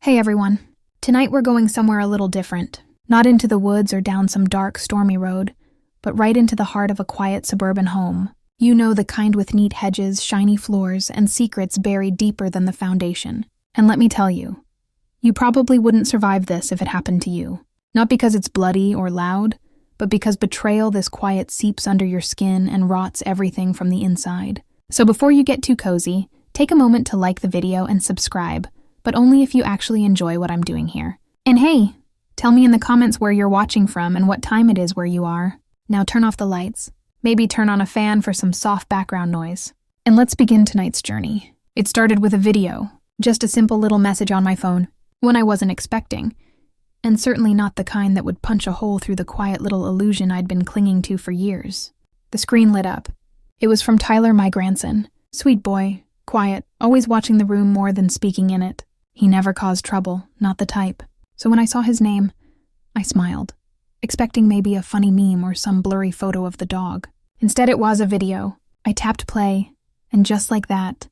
Hey everyone. Tonight we're going somewhere a little different. Not into the woods or down some dark, stormy road, but right into the heart of a quiet suburban home. You know, the kind with neat hedges, shiny floors, and secrets buried deeper than the foundation. And let me tell you, you probably wouldn't survive this if it happened to you. Not because it's bloody or loud, but because betrayal this quiet seeps under your skin and rots everything from the inside. So before you get too cozy, take a moment to like the video and subscribe, but only if you actually enjoy what I'm doing here. And hey, tell me in the comments where you're watching from and what time it is where you are. Now turn off the lights. Maybe turn on a fan for some soft background noise. And let's begin tonight's journey. It started with a video, just a simple little message on my phone, one I wasn't expecting, and certainly not the kind that would punch a hole through the quiet little illusion I'd been clinging to for years. The screen lit up. It was from Tyler, my grandson. Sweet boy, quiet, always watching the room more than speaking in it. He never caused trouble, not the type. So when I saw his name, I smiled, expecting maybe a funny meme or some blurry photo of the dog. Instead, it was a video. I tapped play, and just like that,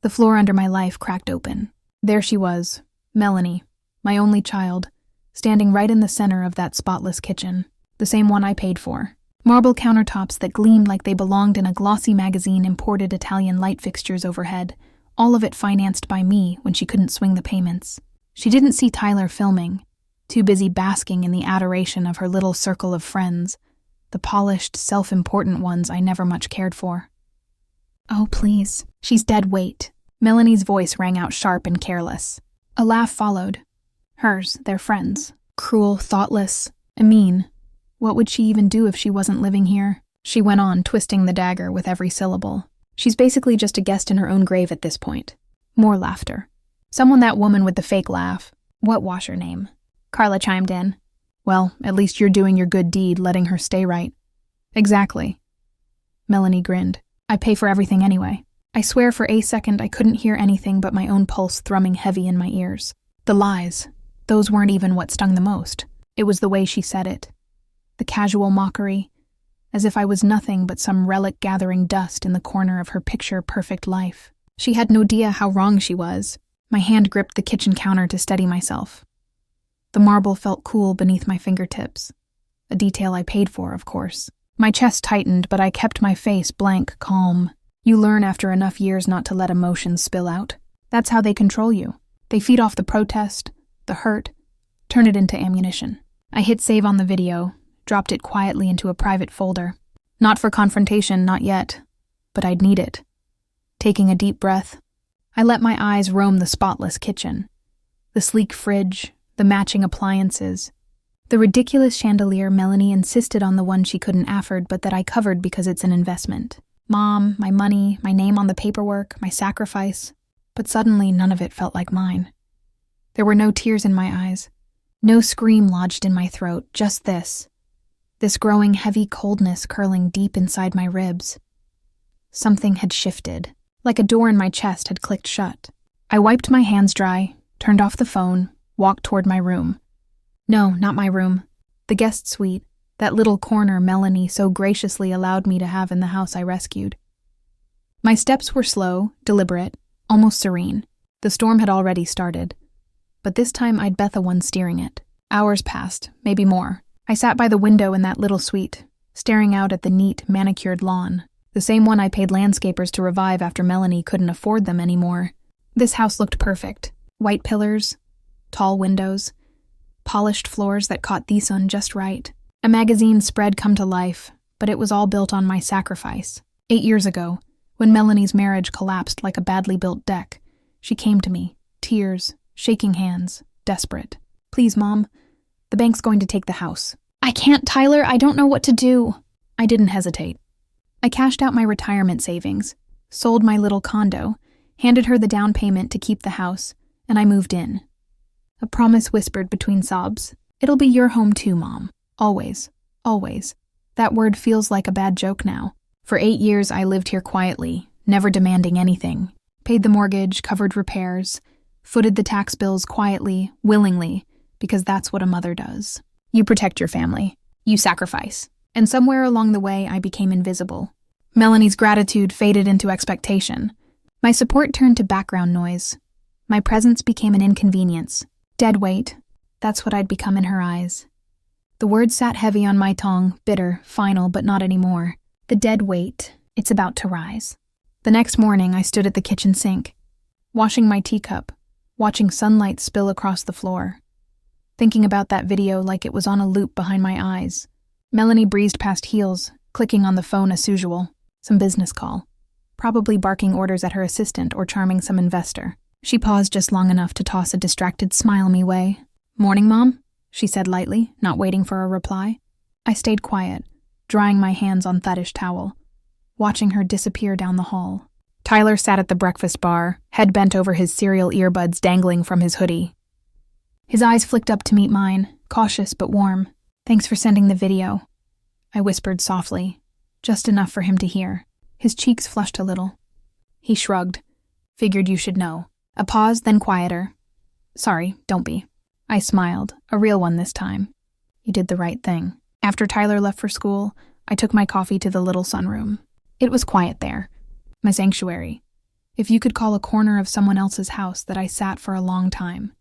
the floor under my life cracked open. There she was, Melanie, my only child, standing right in the center of that spotless kitchen, the same one I paid for. Marble countertops that gleamed like they belonged in a glossy magazine, imported Italian light fixtures overhead, all of it financed by me when she couldn't swing the payments. She didn't see Tyler filming, too busy basking in the adoration of her little circle of friends, the polished, self-important ones I never much cared for. Oh, please. She's dead weight. Melanie's voice rang out sharp and careless. A laugh followed. Hers, their friends. Cruel, thoughtless, and mean. What would she even do if she wasn't living here? She went on, twisting the dagger with every syllable. She's basically just a guest in her own grave at this point. More laughter. Someone that woman with the fake laugh. What was her name? Carla chimed in. Well, at least you're doing your good deed, letting her stay right. Exactly. Melanie grinned. I pay for everything anyway. I swear for a second I couldn't hear anything but my own pulse thrumming heavy in my ears. The lies. Those weren't even what stung the most. It was the way she said it. The casual mockery, as if I was nothing but some relic gathering dust in the corner of her picture-perfect life. She had no idea how wrong she was. My hand gripped the kitchen counter to steady myself. The marble felt cool beneath my fingertips. A detail I paid for, of course. My chest tightened, but I kept my face blank, calm. You learn after enough years not to let emotions spill out. That's how they control you. They feed off the protest, the hurt, turn it into ammunition. I hit save on the video, dropped it quietly into a private folder. Not for confrontation, not yet, but I'd need it. Taking a deep breath, I let my eyes roam the spotless kitchen. The sleek fridge, the matching appliances, the ridiculous chandelier. Melanie insisted on the one she couldn't afford but that I covered because it's an investment. Mom, my money, my name on the paperwork, my sacrifice. But suddenly none of it felt like mine. There were no tears in my eyes, no scream lodged in my throat, just this growing heavy coldness curling deep inside my ribs. Something had shifted, like a door in my chest had clicked shut. I wiped my hands dry, turned off the phone, walked toward my room. No, not my room. The guest suite, that little corner Melanie so graciously allowed me to have in the house I rescued. My steps were slow, deliberate, almost serene. The storm had already started, but this time I'd bet the one steering it. Hours passed, maybe more. I sat by the window in that little suite, staring out at the neat, manicured lawn, the same one I paid landscapers to revive after Melanie couldn't afford them anymore. This house looked perfect. White pillars, tall windows, polished floors that caught the sun just right. A magazine spread come to life, but it was all built on my sacrifice. 8 years ago, when Melanie's marriage collapsed like a badly built deck, she came to me, tears, shaking hands, desperate. Please, Mom, the bank's going to take the house. I can't, Tyler, I don't know what to do. I didn't hesitate. I cashed out my retirement savings, sold my little condo, handed her the down payment to keep the house, and I moved in. A promise whispered between sobs. It'll be your home too, Mom. Always. Always. That word feels like a bad joke now. For 8 years I lived here quietly, never demanding anything. Paid the mortgage, covered repairs, footed the tax bills quietly, willingly, because that's what a mother does. You protect your family. You sacrifice. And somewhere along the way, I became invisible. Melanie's gratitude faded into expectation. My support turned to background noise. My presence became an inconvenience. Dead weight. That's what I'd become in her eyes. The words sat heavy on my tongue, bitter, final, but not anymore. The dead weight. It's about to rise. The next morning, I stood at the kitchen sink, washing my teacup, watching sunlight spill across the floor, thinking about that video like it was on a loop behind my eyes. Melanie breezed past heels, clicking on the phone as usual. Some business call. Probably barking orders at her assistant or charming some investor. She paused just long enough to toss a distracted smile me way. "Morning, Mom?" she said lightly, not waiting for a reply. I stayed quiet, drying my hands on Thadish towel, watching her disappear down the hall. Tyler sat at the breakfast bar, head bent over his cereal earbuds dangling from his hoodie. His eyes flicked up to meet mine, cautious but warm. "Thanks for sending the video," I whispered softly, just enough for him to hear. His cheeks flushed a little. He shrugged. "Figured you should know." A pause, then quieter. "Sorry, don't be." I smiled, a real one this time. "You did the right thing." After Tyler left for school, I took my coffee to the little sunroom. It was quiet there, my sanctuary. If you could call a corner of someone else's house that I sat for a long time,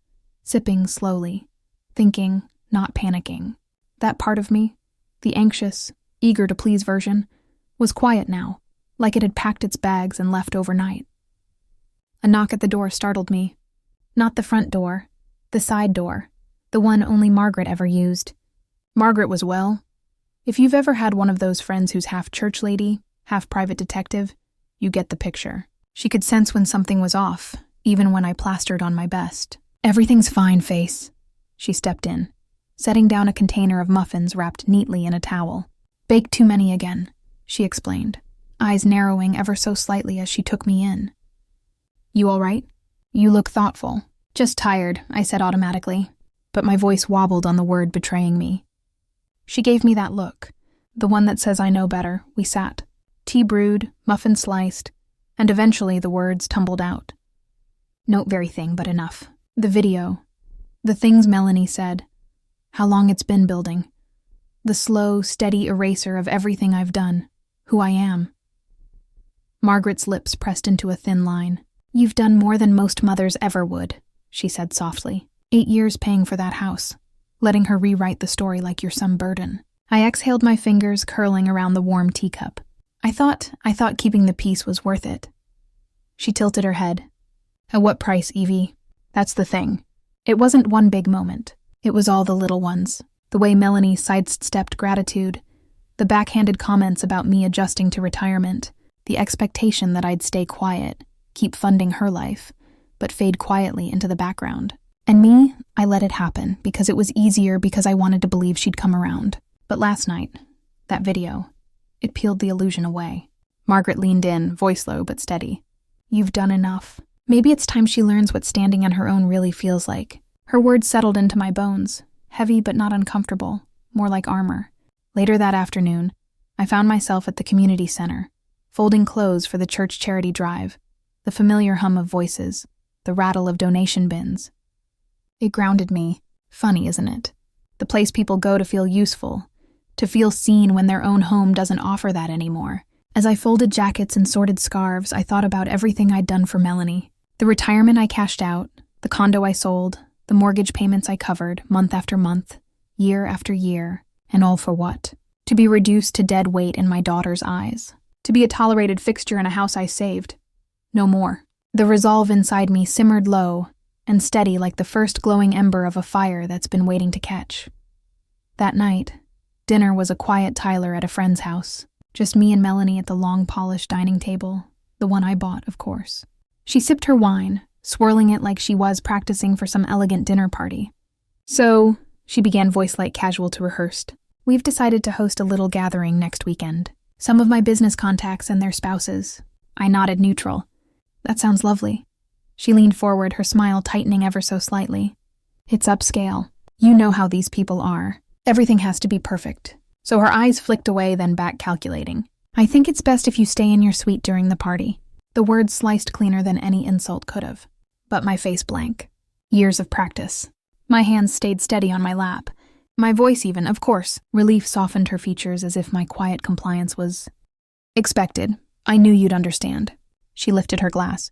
sipping slowly, thinking, not panicking. That part of me, the anxious, eager to please version, was quiet now, like it had packed its bags and left overnight. A knock at the door startled me. Not the front door, the side door, the one only Margaret ever used. Margaret was well. If you've ever had one of those friends who's half church lady, half private detective, you get the picture. She could sense when something was off, even when I plastered on my best. "Everything's fine, Face." She stepped in, setting down a container of muffins wrapped neatly in a towel. "Baked too many again," she explained, eyes narrowing ever so slightly as she took me in. "You all right? You look thoughtful." "Just tired," I said automatically, but my voice wobbled on the word betraying me. She gave me that look, the one that says I know better. We sat, tea brewed, muffin sliced, and eventually the words tumbled out. "Note very thing, but enough. The video. The things Melanie said. How long it's been building. The slow, steady eraser of everything I've done. Who I am." Margaret's lips pressed into a thin line. "You've done more than most mothers ever would," she said softly. 8 years paying for that house, letting her rewrite the story like you're some burden. I exhaled, my fingers curling around the warm teacup. I thought keeping the peace was worth it. She tilted her head. "At what price, Evie? That's the thing. It wasn't one big moment. It was all the little ones. The way Melanie sidestepped gratitude, the backhanded comments about me adjusting to retirement, the expectation that I'd stay quiet, keep funding her life, but fade quietly into the background. And me, I let it happen because it was easier, because I wanted to believe she'd come around. But last night, that video, it peeled the illusion away. Margaret leaned in, voice low but steady. "You've done enough. Maybe it's time she learns what standing on her own really feels like." Her words settled into my bones, heavy but not uncomfortable, more like armor. Later that afternoon, I found myself at the community center, folding clothes for the church charity drive, the familiar hum of voices, the rattle of donation bins. It grounded me. Funny, isn't it? The place people go to feel useful, to feel seen when their own home doesn't offer that anymore. As I folded jackets and sorted scarves, I thought about everything I'd done for Melanie. The retirement I cashed out, the condo I sold, the mortgage payments I covered, month after month, year after year, and all for what? To be reduced to dead weight in my daughter's eyes. To be a tolerated fixture in a house I saved. No more. The resolve inside me simmered low and steady like the first glowing ember of a fire that's been waiting to catch. That night, dinner was a quiet Tyler at a friend's house. Just me and Melanie at the long polished dining table, the one I bought, of course. She sipped her wine, swirling it like she was practicing for some elegant dinner party. "So," she began, voice light casual to rehearsed, "we've decided to host a little gathering next weekend. Some of my business contacts and their spouses." I nodded neutral. "That sounds lovely." She leaned forward, her smile tightening ever so slightly. "It's upscale. You know how these people are. Everything has to be perfect." So her eyes flicked away, then back, calculating. "I think it's best if you stay in your suite during the party." The words sliced cleaner than any insult could have. But my face blank. Years of practice. My hands stayed steady on my lap. My voice even, of course. Relief softened her features as if my quiet compliance was expected. "I knew you'd understand." She lifted her glass.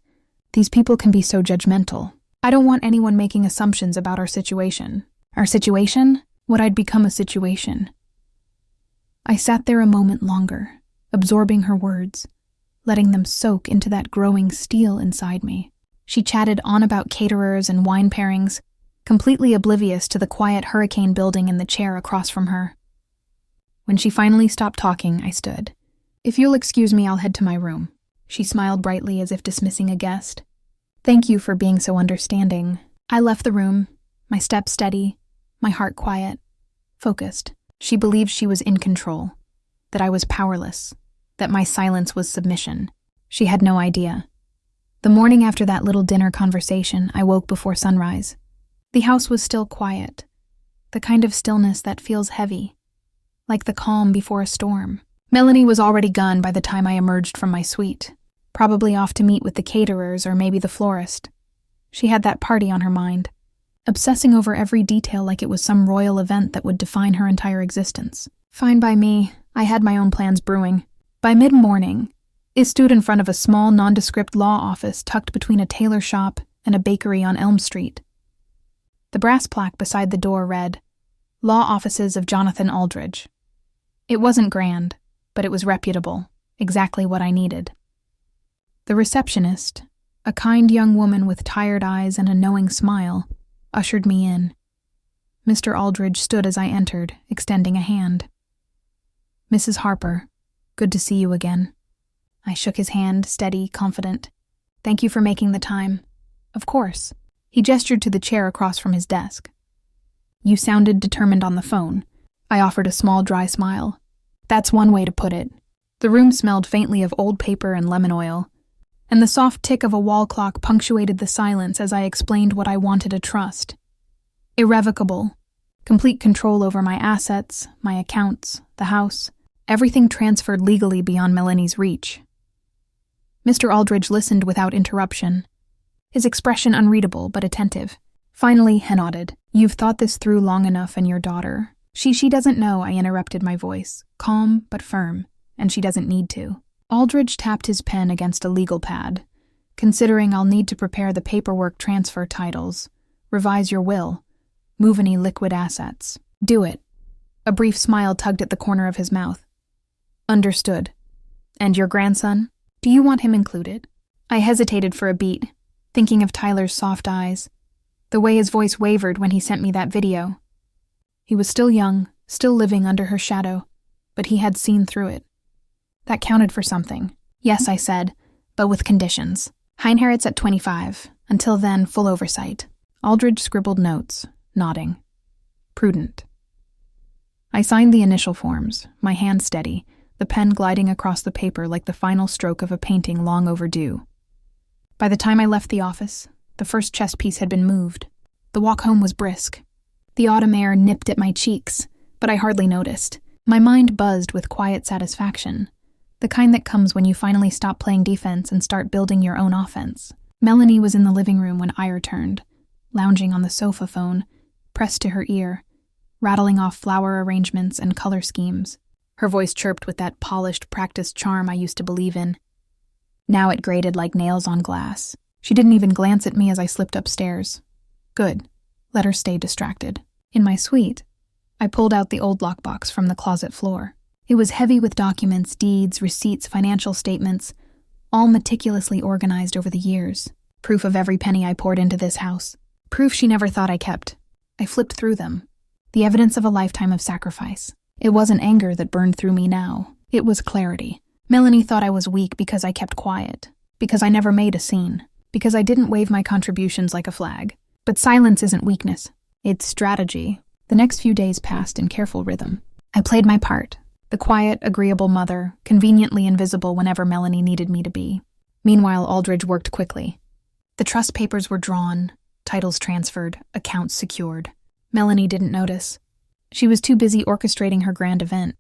"These people can be so judgmental, I don't want anyone making assumptions about our situation. Our situation? What I'd become a situation. I sat there a moment longer, absorbing her words, letting them soak into that growing steel inside me. She chatted on about caterers and wine pairings, completely oblivious to the quiet hurricane building in the chair across from her. When she finally stopped talking, I stood. "If you'll excuse me, I'll head to my room." She smiled brightly as if dismissing a guest. "Thank you for being so understanding." I left the room, my steps steady, my heart quiet, focused. She believed she was in control, that I was powerless, that my silence was submission. She had no idea. The morning after that little dinner conversation, I woke before sunrise. The house was still quiet, the kind of stillness that feels heavy, like the calm before a storm. Melanie was already gone by the time I emerged from my suite, probably off to meet with the caterers or maybe the florist. She had that party on her mind, obsessing over every detail like it was some royal event that would define her entire existence. Fine by me, I had my own plans brewing. By mid-morning, I stood in front of a small, nondescript law office tucked between a tailor shop and a bakery on Elm Street. The brass plaque beside the door read, "Law Offices of Jonathan Aldridge." It wasn't grand, but it was reputable, exactly what I needed. The receptionist, a kind young woman with tired eyes and a knowing smile, ushered me in. Mr. Aldridge stood as I entered, extending a hand. "Mrs. Harper, good to see you again." I shook his hand, steady, confident. "Thank you for making the time." "Of course." He gestured to the chair across from his desk. "You sounded determined on the phone." I offered a small, dry smile. "That's one way to put it." The room smelled faintly of old paper and lemon oil, and the soft tick of a wall clock punctuated the silence as I explained what I wanted to trust. Irrevocable, complete control over my assets, my accounts, the house, everything transferred legally beyond Melanie's reach. Mr. Aldridge listened without interruption, his expression unreadable but attentive. Finally, he nodded. "You've thought this through long enough, and your daughter." She doesn't know," I interrupted, my voice, calm but firm, "and she doesn't need to." Aldridge tapped his pen against a legal pad. "Considering I'll need to prepare the paperwork, transfer titles, revise your will, move any liquid assets." "Do it." A brief smile tugged at the corner of his mouth. "Understood. And your grandson? Do you want him included?" I hesitated for a beat, thinking of Tyler's soft eyes, the way his voice wavered when he sent me that video. He was still young, still living under her shadow, but he had seen through it. That counted for something. "Yes," I said, "but with conditions. He inherits at 25. Until then, full oversight." Aldridge scribbled notes, nodding. "Prudent." I signed the initial forms, my hand steady, the pen gliding across the paper like the final stroke of a painting long overdue. By the time I left the office, the first chess piece had been moved. The walk home was brisk. The autumn air nipped at my cheeks, but I hardly noticed. My mind buzzed with quiet satisfaction, the kind that comes when you finally stop playing defense and start building your own offense. Melanie was in the living room when I returned, lounging on the sofa phone, pressed to her ear, rattling off flower arrangements and color schemes. Her voice chirped with that polished, practiced charm I used to believe in. Now it grated like nails on glass. She didn't even glance at me as I slipped upstairs. Good. Let her stay distracted. In my suite, I pulled out the old lockbox from the closet floor. It was heavy with documents, deeds, receipts, financial statements, all meticulously organized over the years. Proof of every penny I poured into this house. Proof she never thought I kept. I flipped through them. The evidence of a lifetime of sacrifice. It wasn't anger that burned through me now. It was clarity. Melanie thought I was weak because I kept quiet, because I never made a scene, because I didn't wave my contributions like a flag. But silence isn't weakness. It's strategy. The next few days passed in careful rhythm. I played my part. The quiet, agreeable mother, conveniently invisible whenever Melanie needed me to be. Meanwhile, Aldridge worked quickly. The trust papers were drawn, titles transferred, accounts secured. Melanie didn't notice. She was too busy orchestrating her grand event.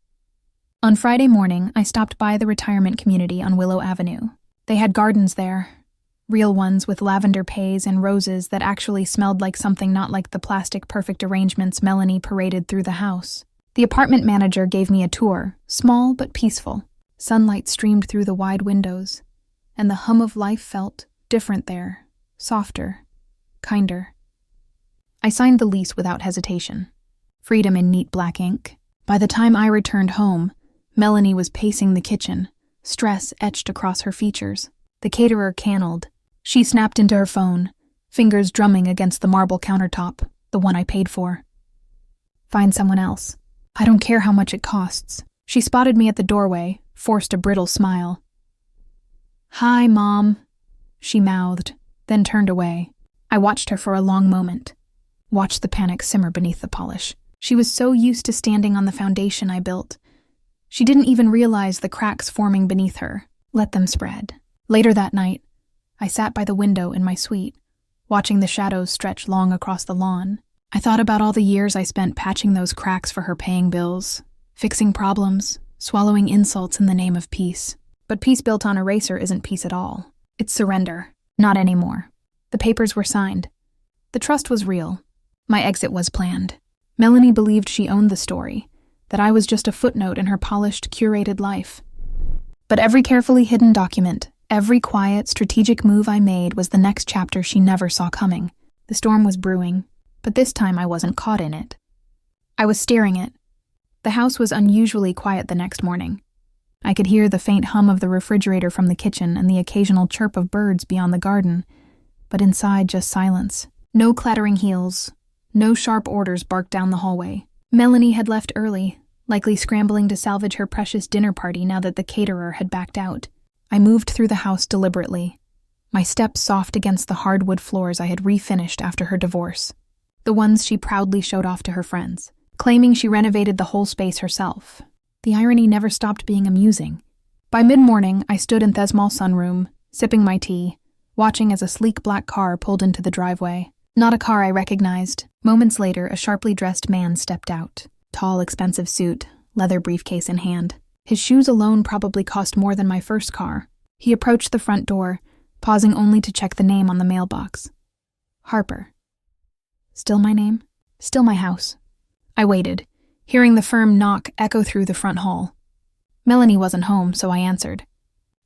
On Friday morning, I stopped by the retirement community on Willow Avenue. They had gardens there, real ones with lavender pays and roses that actually smelled like something not like the plastic perfect arrangements Melanie paraded through the house. The apartment manager gave me a tour, small but peaceful. Sunlight streamed through the wide windows, and the hum of life felt different there, softer, kinder. I signed the lease without hesitation. Freedom in neat black ink. By the time I returned home, Melanie was pacing the kitchen, stress etched across her features. The caterer cannoned. She snapped into her phone, fingers drumming against the marble countertop, the one I paid for. Find someone else. I don't care how much it costs. She spotted me at the doorway, forced a brittle smile. Hi, Mom, she mouthed, then turned away. I watched her for a long moment, watched the panic simmer beneath the polish. She was so used to standing on the foundation I built. She didn't even realize the cracks forming beneath her. Let them spread. Later that night, I sat by the window in my suite, watching the shadows stretch long across the lawn. I thought about all the years I spent patching those cracks for her, paying bills, fixing problems, swallowing insults in the name of peace. But peace built on eraser isn't peace at all. It's surrender. Not anymore. The papers were signed. The trust was real. My exit was planned. Melanie believed she owned the story, that I was just a footnote in her polished, curated life. But every carefully hidden document, every quiet, strategic move I made was the next chapter she never saw coming. The storm was brewing, but this time I wasn't caught in it. I was steering it. The house was unusually quiet the next morning. I could hear the faint hum of the refrigerator from the kitchen and the occasional chirp of birds beyond the garden, but inside just silence. No clattering heels, no sharp orders barked down the hallway. Melanie had left early, likely scrambling to salvage her precious dinner party now that the caterer had backed out. I moved through the house deliberately, my steps soft against the hardwood floors I had refinished after her divorce, the ones she proudly showed off to her friends, claiming she renovated the whole space herself. The irony never stopped being amusing. By mid-morning, I stood in Thesmal's sunroom, sipping my tea, watching as a sleek black car pulled into the driveway. Not a car I recognized. Moments later, a sharply dressed man stepped out. Tall, expensive suit, leather briefcase in hand. His shoes alone probably cost more than my first car. He approached the front door, pausing only to check the name on the mailbox. Harper. Still my name? Still my house. I waited, hearing the firm knock echo through the front hall. Melanie wasn't home, so I answered.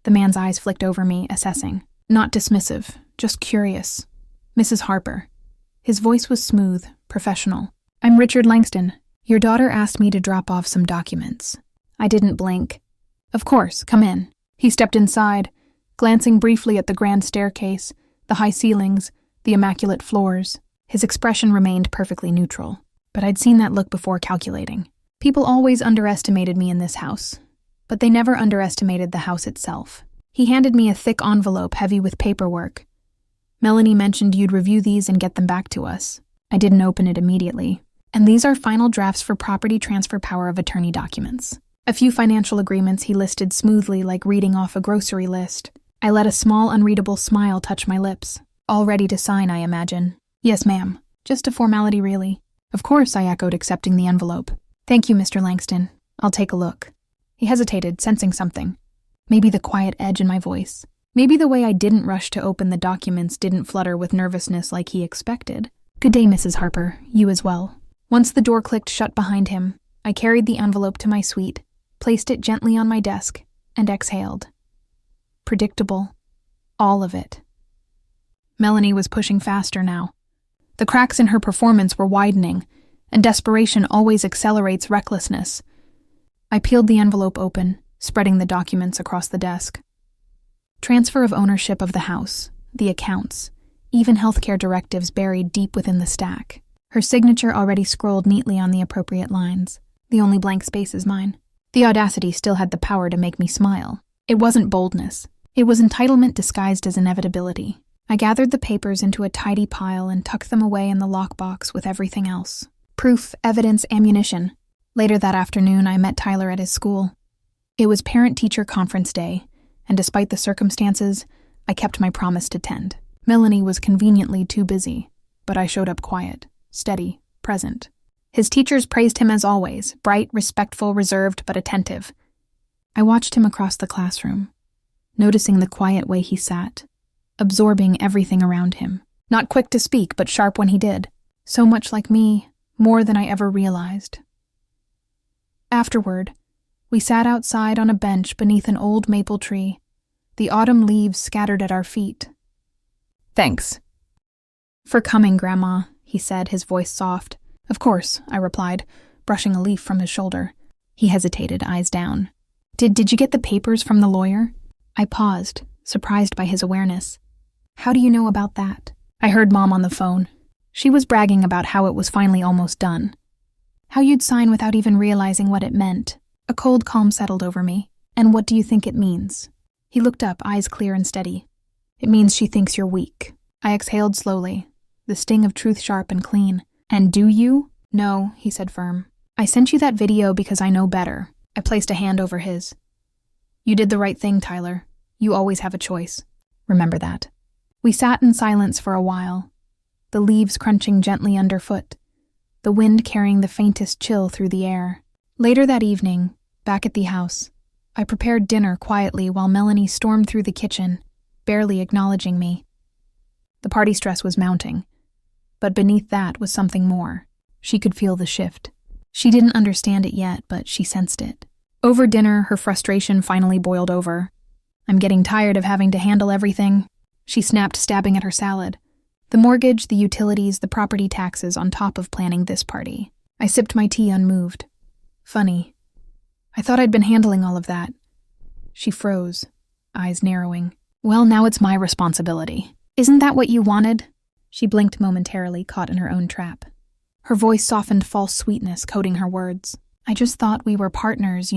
The man's eyes flicked over me, assessing. Not dismissive, just curious. Mrs. Harper. His voice was smooth, professional. I'm Richard Langston. Your daughter asked me to drop off some documents. I didn't blink. Of course, come in. He stepped inside, glancing briefly at the grand staircase, the high ceilings, the immaculate floors. His expression remained perfectly neutral. But I'd seen that look before calculating. People always underestimated me in this house, but they never underestimated the house itself. He handed me a thick envelope heavy with paperwork. Melanie mentioned you'd review these and get them back to us. I didn't open it immediately. And these are final drafts for property transfer power of attorney documents. A few financial agreements he listed smoothly like reading off a grocery list. I let a small, unreadable smile touch my lips. All ready to sign, I imagine. Yes, ma'am. Just a formality, really. Of course, I echoed, accepting the envelope. Thank you, Mr. Langston. I'll take a look. He hesitated, sensing something. Maybe the quiet edge in my voice. Maybe the way I didn't rush to open the documents didn't flutter with nervousness like he expected. Good day, Mrs. Harper. You as well. Once the door clicked shut behind him, I carried the envelope to my suite, placed it gently on my desk, and exhaled. Predictable. All of it. Melanie was pushing faster now. The cracks in her performance were widening, and desperation always accelerates recklessness. I peeled the envelope open, spreading the documents across the desk. Transfer of ownership of the house, the accounts, even healthcare directives buried deep within the stack. Her signature already scrolled neatly on the appropriate lines. The only blank space is mine. The audacity still had the power to make me smile. It wasn't boldness. It was entitlement disguised as inevitability. I gathered the papers into a tidy pile and tucked them away in the lockbox with everything else. Proof, evidence, ammunition. Later that afternoon, I met Tyler at his school. It was parent-teacher conference day, and despite the circumstances, I kept my promise to tend. Melanie was conveniently too busy, but I showed up quiet, steady, present. His teachers praised him as always, bright, respectful, reserved, but attentive. I watched him across the classroom, noticing the quiet way he sat, absorbing everything around him. Not quick to speak, but sharp when he did. So much like me, more than I ever realized. Afterward, we sat outside on a bench beneath an old maple tree, the autumn leaves scattered at our feet. Thanks, "For coming, Grandma," he said, his voice soft. "Of course," I replied, brushing a leaf from his shoulder. He hesitated, eyes down. Did you get the papers from the lawyer?" I paused, surprised by his awareness. "How do you know about that?" "I heard Mom on the phone. She was bragging about how it was finally almost done. How you'd sign without even realizing what it meant." A cold calm settled over me. "And what do you think it means?" He looked up, eyes clear and steady. "It means she thinks you're weak." I exhaled slowly, the sting of truth sharp and clean. "And do you?" "No," he said firm. "I sent you that video because I know better." I placed a hand over his. "You did the right thing, Tyler. You always have a choice. Remember that." We sat in silence for a while, the leaves crunching gently underfoot, the wind carrying the faintest chill through the air. Later that evening, back at the house, I prepared dinner quietly while Melanie stormed through the kitchen, barely acknowledging me. The party stress was mounting, but beneath that was something more. She could feel the shift. She didn't understand it yet, but she sensed it. Over dinner, her frustration finally boiled over. "I'm getting tired of having to handle everything," she snapped, stabbing at her salad. The mortgage, the utilities, the property taxes on top of planning this party. I sipped my tea unmoved. "Funny. I thought I'd been handling all of that." She froze, eyes narrowing. "Well, now it's my responsibility. Isn't that what you wanted?" She blinked momentarily, caught in her own trap. Her voice softened false sweetness, coating her words. "I just thought we were partners,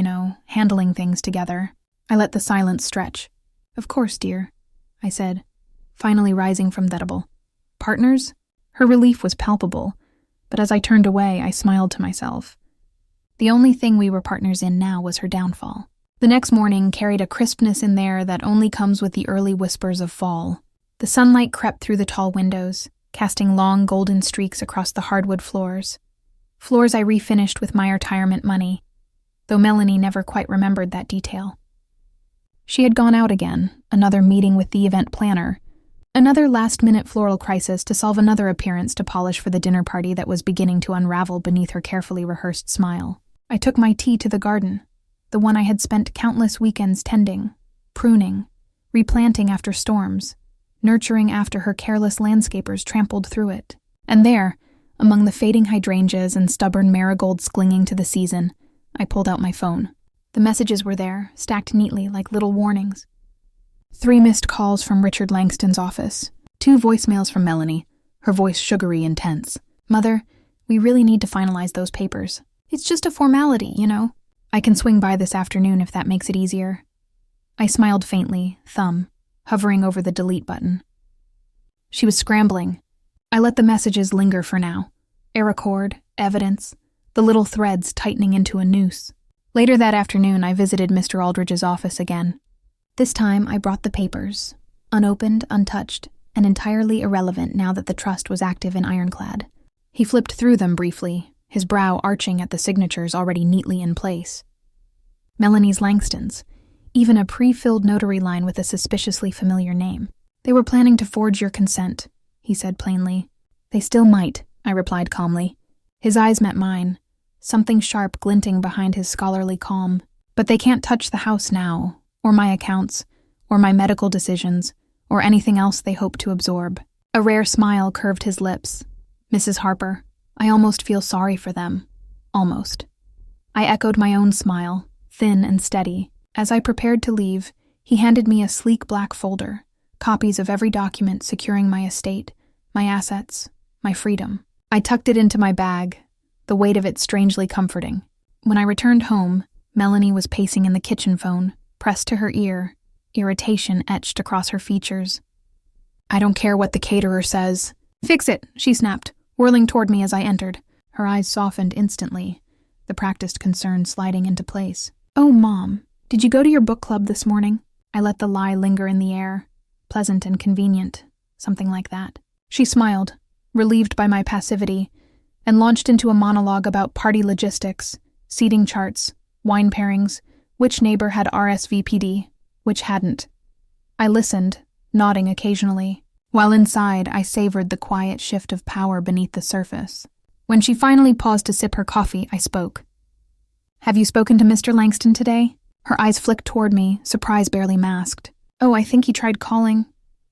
handling things together." I let the silence stretch. "Of course, dear," I said, finally rising from that edible. "Partners?" Her relief was palpable, but as I turned away, I smiled to myself. The only thing we were partners in now was her downfall. The next morning carried a crispness in there that only comes with the early whispers of fall. The sunlight crept through the tall windows, casting long golden streaks across the hardwood floors. Floors I refinished with my retirement money, though Melanie never quite remembered that detail. She had gone out again, another meeting with the event planner, another last-minute floral crisis to solve another appearance to polish for the dinner party that was beginning to unravel beneath her carefully rehearsed smile. I took my tea to the garden, the one I had spent countless weekends tending, pruning, replanting after storms, nurturing after her careless landscapers trampled through it. And there, among the fading hydrangeas and stubborn marigolds clinging to the season, I pulled out my phone. The messages were there, stacked neatly like little warnings. 3 missed calls from Richard Langston's office, 2 voicemails from Melanie, her voice sugary and tense. "Mother, we really need to finalize those papers. It's just a formality, I can swing by this afternoon if that makes it easier." I smiled faintly, thumb hovering over the delete button. She was scrambling. I let the messages linger for now. A record, evidence, the little threads tightening into a noose. Later that afternoon, I visited Mr. Aldridge's office again. This time, I brought the papers, unopened, untouched, and entirely irrelevant now that the trust was active and ironclad. He flipped through them briefly, his brow arching at the signatures already neatly in place. Melanie's Langston's, even a pre-filled notary line with a suspiciously familiar name. "They were planning to forge your consent," he said plainly. "They still might," I replied calmly. His eyes met mine, something sharp glinting behind his scholarly calm. "But they can't touch the house now, or my accounts, or my medical decisions, or anything else they hope to absorb." A rare smile curved his lips. "Mrs. Harper, I almost feel sorry for them. Almost." I echoed my own smile, thin and steady. As I prepared to leave, he handed me a sleek black folder, copies of every document securing my estate, my assets, my freedom. I tucked it into my bag, the weight of it strangely comforting. When I returned home, Melanie was pacing in the kitchen phone, pressed to her ear, irritation etched across her features. "I don't care what the caterer says." "Fix it," she snapped, whirling toward me as I entered. Her eyes softened instantly, the practiced concern sliding into place. "Oh, Mom, did you go to your book club this morning?" I let the lie linger in the air, pleasant and convenient, something like that. She smiled, relieved by my passivity, and launched into a monologue about party logistics, seating charts, wine pairings, which neighbor had RSVP'd, which hadn't. I listened, nodding occasionally, while inside I savored the quiet shift of power beneath the surface. When she finally paused to sip her coffee, I spoke. "Have you spoken to Mr. Langston today?" Her eyes flicked toward me, surprise barely masked. "Oh, I think he tried calling."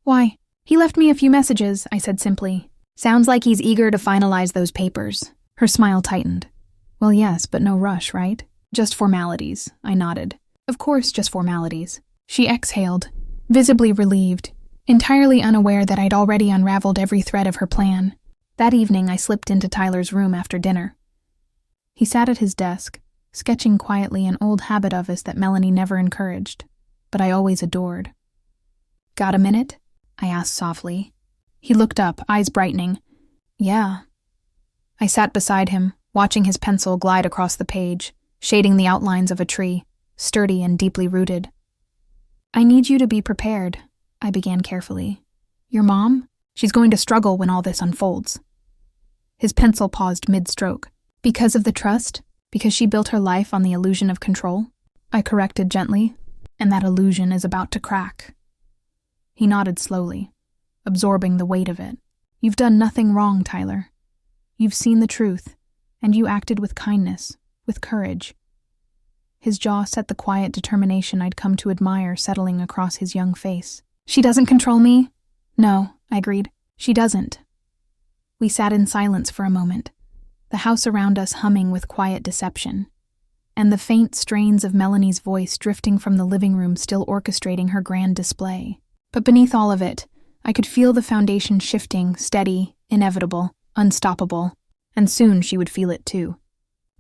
"Why?" "He left me a few messages," I said simply. Sounds like he's eager to finalize those papers. Her smile tightened. Well, yes, but no rush, right? Just formalities, I nodded. Of course, just formalities. She exhaled, visibly relieved, entirely unaware that I'd already unraveled every thread of her plan. That evening, I slipped into Tyler's room after dinner. He sat at his desk, sketching quietly an old habit of his that Melanie never encouraged, but I always adored. Got a minute? I asked softly. He looked up, eyes brightening. Yeah. I sat beside him, watching his pencil glide across the page, shading the outlines of a tree, sturdy and deeply rooted. I need you to be prepared, I began carefully. Your mom? She's going to struggle when all this unfolds. His pencil paused mid-stroke. Because of the trust? Because she built her life on the illusion of control? I corrected gently, and that illusion is about to crack. He nodded slowly, absorbing the weight of it. You've done nothing wrong, Tyler. You've seen the truth, and you acted with kindness, with courage. His jaw set the quiet determination I'd come to admire settling across his young face. She doesn't control me? No, I agreed. She doesn't. We sat in silence for a moment, the house around us humming with quiet deception, and the faint strains of Melanie's voice drifting from the living room still orchestrating her grand display. But beneath all of it, I could feel the foundation shifting, steady, inevitable, unstoppable, and soon she would feel it too.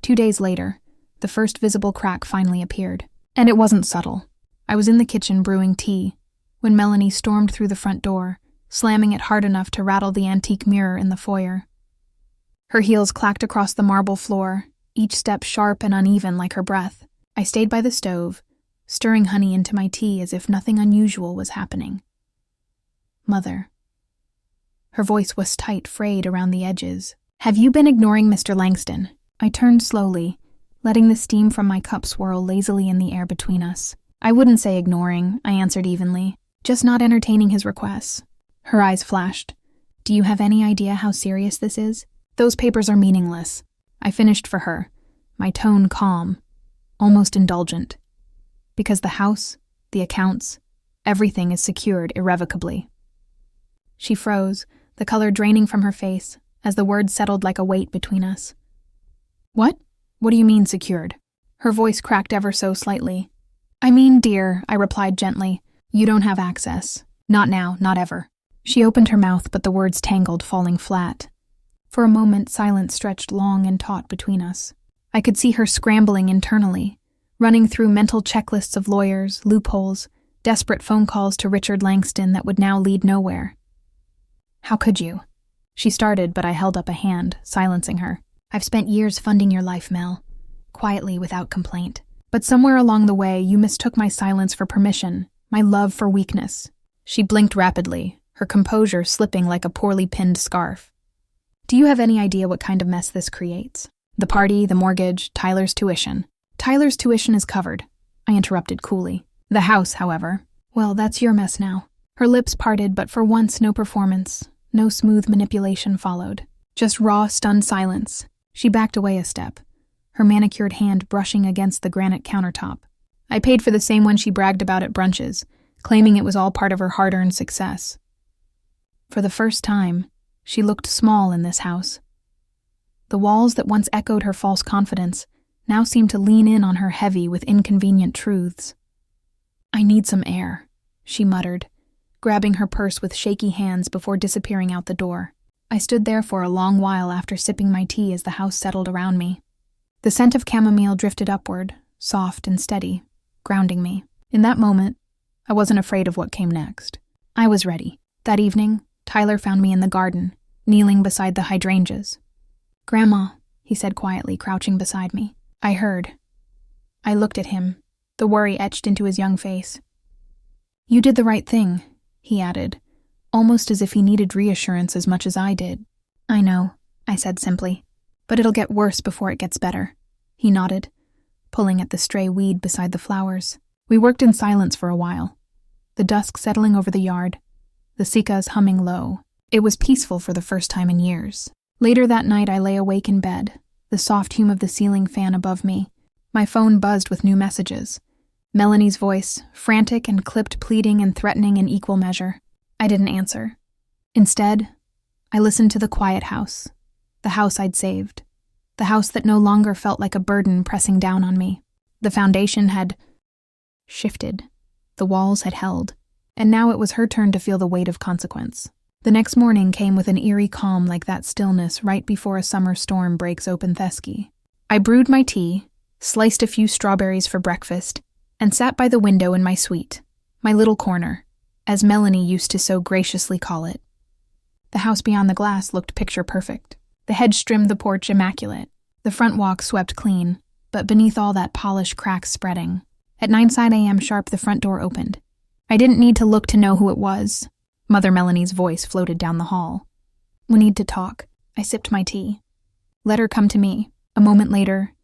2 days later, the first visible crack finally appeared, and it wasn't subtle. I was in the kitchen brewing tea when Melanie stormed through the front door, slamming it hard enough to rattle the antique mirror in the foyer. Her heels clacked across the marble floor, each step sharp and uneven like her breath. I stayed by the stove, stirring honey into my tea as if nothing unusual was happening. Mother. Her voice was tight, frayed around the edges. Have you been ignoring Mr. Langston? I turned slowly, letting the steam from my cup swirl lazily in the air between us. I wouldn't say ignoring, I answered evenly, just not entertaining his requests. Her eyes flashed. Do you have any idea how serious this is? Those papers are meaningless. I finished for her, my tone calm, almost indulgent. Because the house, the accounts, everything is secured irrevocably. She froze, the color draining from her face, as the words settled like a weight between us. What? What do you mean secured? Her voice cracked ever so slightly. I mean, dear, I replied gently, you don't have access. Not now, not ever. She opened her mouth, but the words tangled, falling flat. For a moment, silence stretched long and taut between us. I could see her scrambling internally, running through mental checklists of lawyers, loopholes, desperate phone calls to Richard Langston that would now lead nowhere. How could you? She started, but I held up a hand, silencing her. I've spent years funding your life, Mel, quietly without complaint. But somewhere along the way, you mistook my silence for permission, my love for weakness. She blinked rapidly, her composure slipping like a poorly pinned scarf. Do you have any idea what kind of mess this creates? The party, the mortgage, Tyler's tuition. Tyler's tuition is covered, I interrupted coolly. The house, however, well, that's your mess now. Her lips parted, but for once no performance, no smooth manipulation followed. Just raw, stunned silence. She backed away a step, her manicured hand brushing against the granite countertop. I paid for the same one she bragged about at brunches, claiming it was all part of her hard-earned success. For the first time, she looked small in this house. The walls that once echoed her false confidence now seemed to lean in on her heavy with inconvenient truths. I need some air, she muttered, grabbing her purse with shaky hands before disappearing out the door. I stood there for a long while after sipping my tea as the house settled around me. The scent of chamomile drifted upward, soft and steady, grounding me. In that moment, I wasn't afraid of what came next. I was ready. That evening, Tyler found me in the garden, kneeling beside the hydrangeas. Grandma, he said quietly, crouching beside me. I heard. I looked at him, the worry etched into his young face. You did the right thing, he added, almost as if he needed reassurance as much as I did. I know, I said simply, but it'll get worse before it gets better. He nodded, pulling at the stray weed beside the flowers. We worked in silence for a while, the dusk settling over the yard, the cicadas humming low. It was peaceful for the first time in years. Later that night I lay awake in bed, the soft hum of the ceiling fan above me. My phone buzzed with new messages. Melanie's voice, frantic and clipped, pleading and threatening in equal measure. I didn't answer. Instead, I listened to the quiet house, the house I'd saved, the house that no longer felt like a burden pressing down on me. The foundation had shifted, the walls had held, and now it was her turn to feel the weight of consequence. The next morning came with an eerie calm like that stillness right before a summer storm breaks open Thesky. I brewed my tea, sliced a few strawberries for breakfast, and sat by the window in my suite, my little corner, as Melanie used to so graciously call it. The house beyond the glass looked picture-perfect. The hedge trimmed the porch immaculate, the front walk swept clean, but beneath all that polish cracks spreading. At 9 a.m. sharp, the front door opened. I didn't need to look to know who it was. Mother Melanie's voice floated down the hall. "We need to talk." I sipped my tea. Let her come to me. A moment later,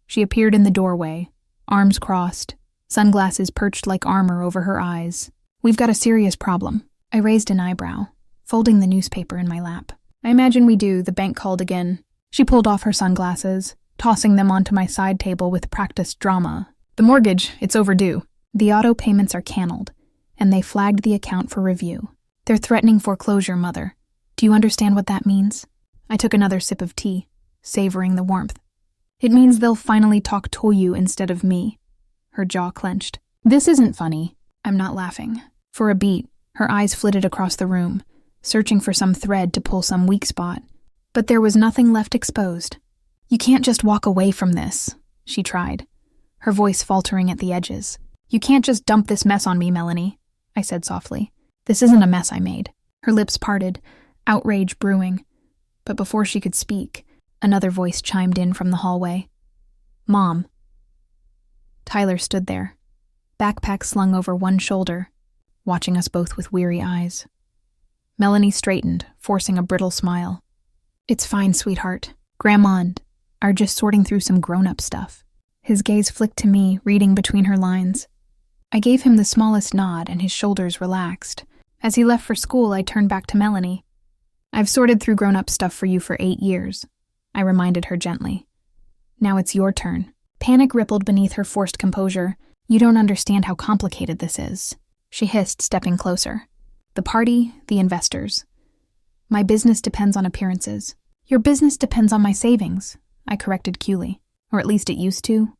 she appeared in the doorway, arms crossed, sunglasses perched like armor over her eyes. "We've got a serious problem." I raised an eyebrow, folding the newspaper in my lap. "I imagine we do," the bank called again. She pulled off her sunglasses, tossing them onto my side table with practiced drama. "The mortgage, it's overdue. The auto payments are canceled, and they flagged the account for review. They're threatening foreclosure, Mother. Do you understand what that means?" I took another sip of tea, savoring the warmth. "It means they'll finally talk to you instead of me." Her jaw clenched. "This isn't funny." I'm not laughing. For a beat, her eyes flitted across the room, searching for some thread to pull some weak spot. But there was nothing left exposed. "You can't just walk away from this," she tried, her voice faltering at the edges. "You can't just dump this mess on me, Melanie," I said softly. "This isn't a mess I made." Her lips parted, outrage brewing. But before she could speak, another voice chimed in from the hallway. "Mom." Tyler stood there, backpack slung over one shoulder, watching us both with weary eyes. Melanie straightened, forcing a brittle smile. "It's fine, sweetheart. Grandma and are just sorting through some grown-up stuff." His gaze flicked to me, reading between her lines. I gave him the smallest nod, and his shoulders relaxed. As he left for school, I turned back to Melanie. "I've sorted through grown-up stuff for you for 8 years, I reminded her gently. "Now it's your turn." Panic rippled beneath her forced composure. "You don't understand how complicated this is," she hissed, stepping closer. "The party, the investors. My business depends on appearances." "Your business depends on my savings," I corrected coolly. "Or at least it used to."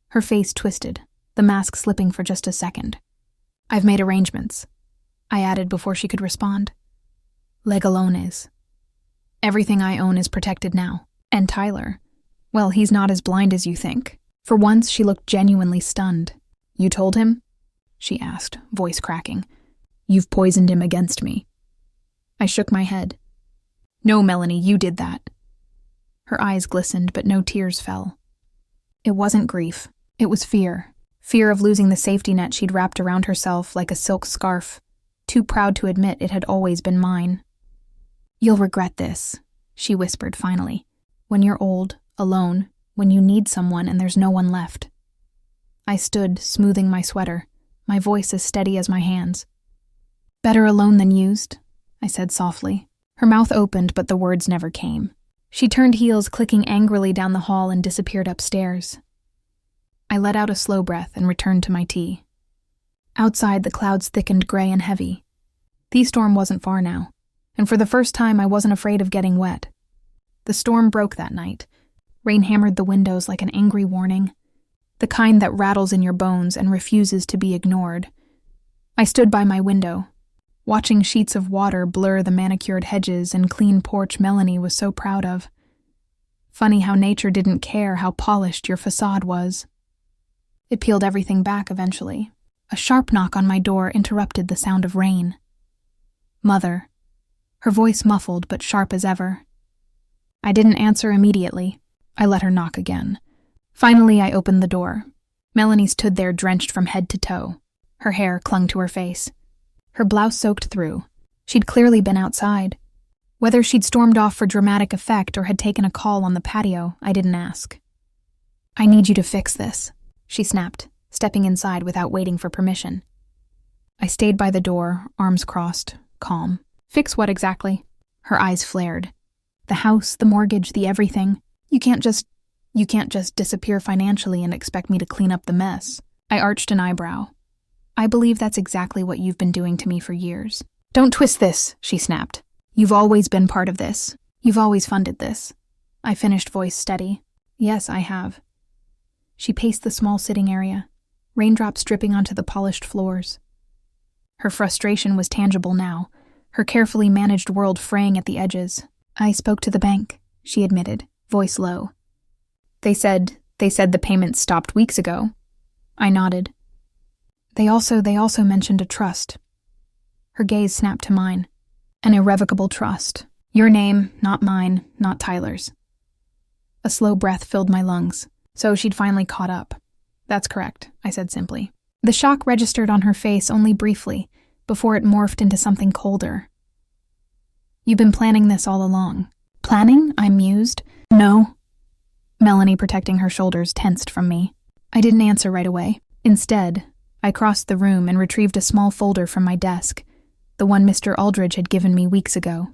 Her face twisted, the mask slipping for just a second. "I've made arrangements," I added before she could respond. "Legalones. Everything I own is protected now. And Tyler, well, he's not as blind as you think." For once, she looked genuinely stunned. "You told him?" she asked, voice cracking. "You've poisoned him against me." I shook my head. "No, Melanie, you did that." Her eyes glistened, but no tears fell. It wasn't grief. It was fear. Fear of losing the safety net she'd wrapped around herself like a silk scarf, too proud to admit it had always been mine. "You'll regret this," she whispered finally. "When you're old, alone, when you need someone and there's no one left." I stood, smoothing my sweater, my voice as steady as my hands. "Better alone than used," I said softly. Her mouth opened, but the words never came. She turned heels, clicking angrily down the hall, and disappeared upstairs. I let out a slow breath and returned to my tea. Outside, the clouds thickened gray and heavy. The storm wasn't far now, and for the first time I wasn't afraid of getting wet. The storm broke that night. Rain hammered the windows like an angry warning, the kind that rattles in your bones and refuses to be ignored. I stood by my window, watching sheets of water blur the manicured hedges and clean porch Melanie was so proud of. Funny how nature didn't care how polished your facade was. It peeled everything back eventually. A sharp knock on my door interrupted the sound of rain. "Mother," her voice muffled but sharp as ever. I didn't answer immediately. I let her knock again. Finally, I opened the door. Melanie stood there drenched from head to toe. Her hair clung to her face. Her blouse soaked through. She'd clearly been outside. Whether she'd stormed off for dramatic effect or had taken a call on the patio, I didn't ask. "I need you to fix this," she snapped, stepping inside without waiting for permission. I stayed by the door, arms crossed, calm. "Fix what exactly?" Her eyes flared. "The house, the mortgage, the everything. You can't just disappear financially and expect me to clean up the mess." I arched an eyebrow. "I believe that's exactly what you've been doing to me for years." "Don't twist this," she snapped. You've always been part of this. You've always funded this. I finished, voice steady. Yes, I have. She paced the small sitting area, raindrops dripping onto the polished floors. Her frustration was tangible now, her carefully managed world fraying at the edges. I spoke to the bank, she admitted, voice low. They said the payments stopped weeks ago. I nodded. They also mentioned a trust. Her gaze snapped to mine. An irrevocable trust. Your name, not mine, not Tyler's. A slow breath filled my lungs. So she'd finally caught up. That's correct, I said simply. The shock registered on her face only briefly, before it morphed into something colder. You've been planning this all along. Planning? I mused. No. Melanie, protecting her shoulders, tensed from me. I didn't answer right away. Instead, I crossed the room and retrieved a small folder from my desk, the one Mr. Aldridge had given me weeks ago.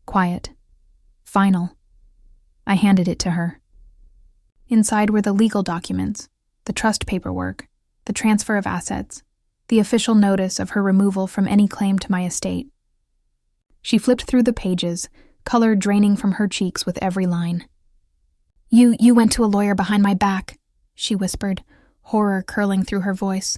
Quiet. Final. I handed it to her. Inside were the legal documents, the trust paperwork, the transfer of assets, the official notice of her removal from any claim to my estate. She flipped through the pages, color draining from her cheeks with every line. You went to a lawyer behind my back, she whispered, horror curling through her voice.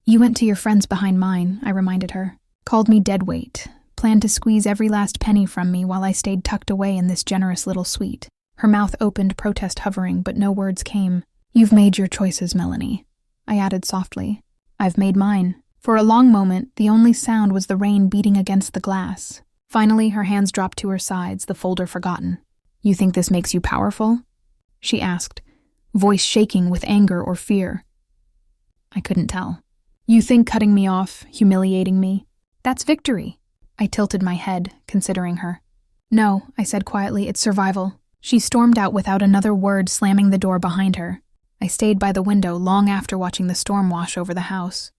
You went to your friends behind mine, I reminded her. Called me deadweight, planned to squeeze every last penny from me while I stayed tucked away in this generous little suite. Her mouth opened, protest hovering, but no words came. You've made your choices, Melanie, I added softly. I've made mine. For a long moment, the only sound was the rain beating against the glass. Finally, her hands dropped to her sides, the folder forgotten. You think this makes you powerful? She asked, voice shaking with anger or fear. I couldn't tell. You think cutting me off, humiliating me, that's victory? I tilted my head, considering her. No, I said quietly, it's survival. She stormed out without another word, slamming the door behind her. I stayed by the window long after watching the storm wash over the house.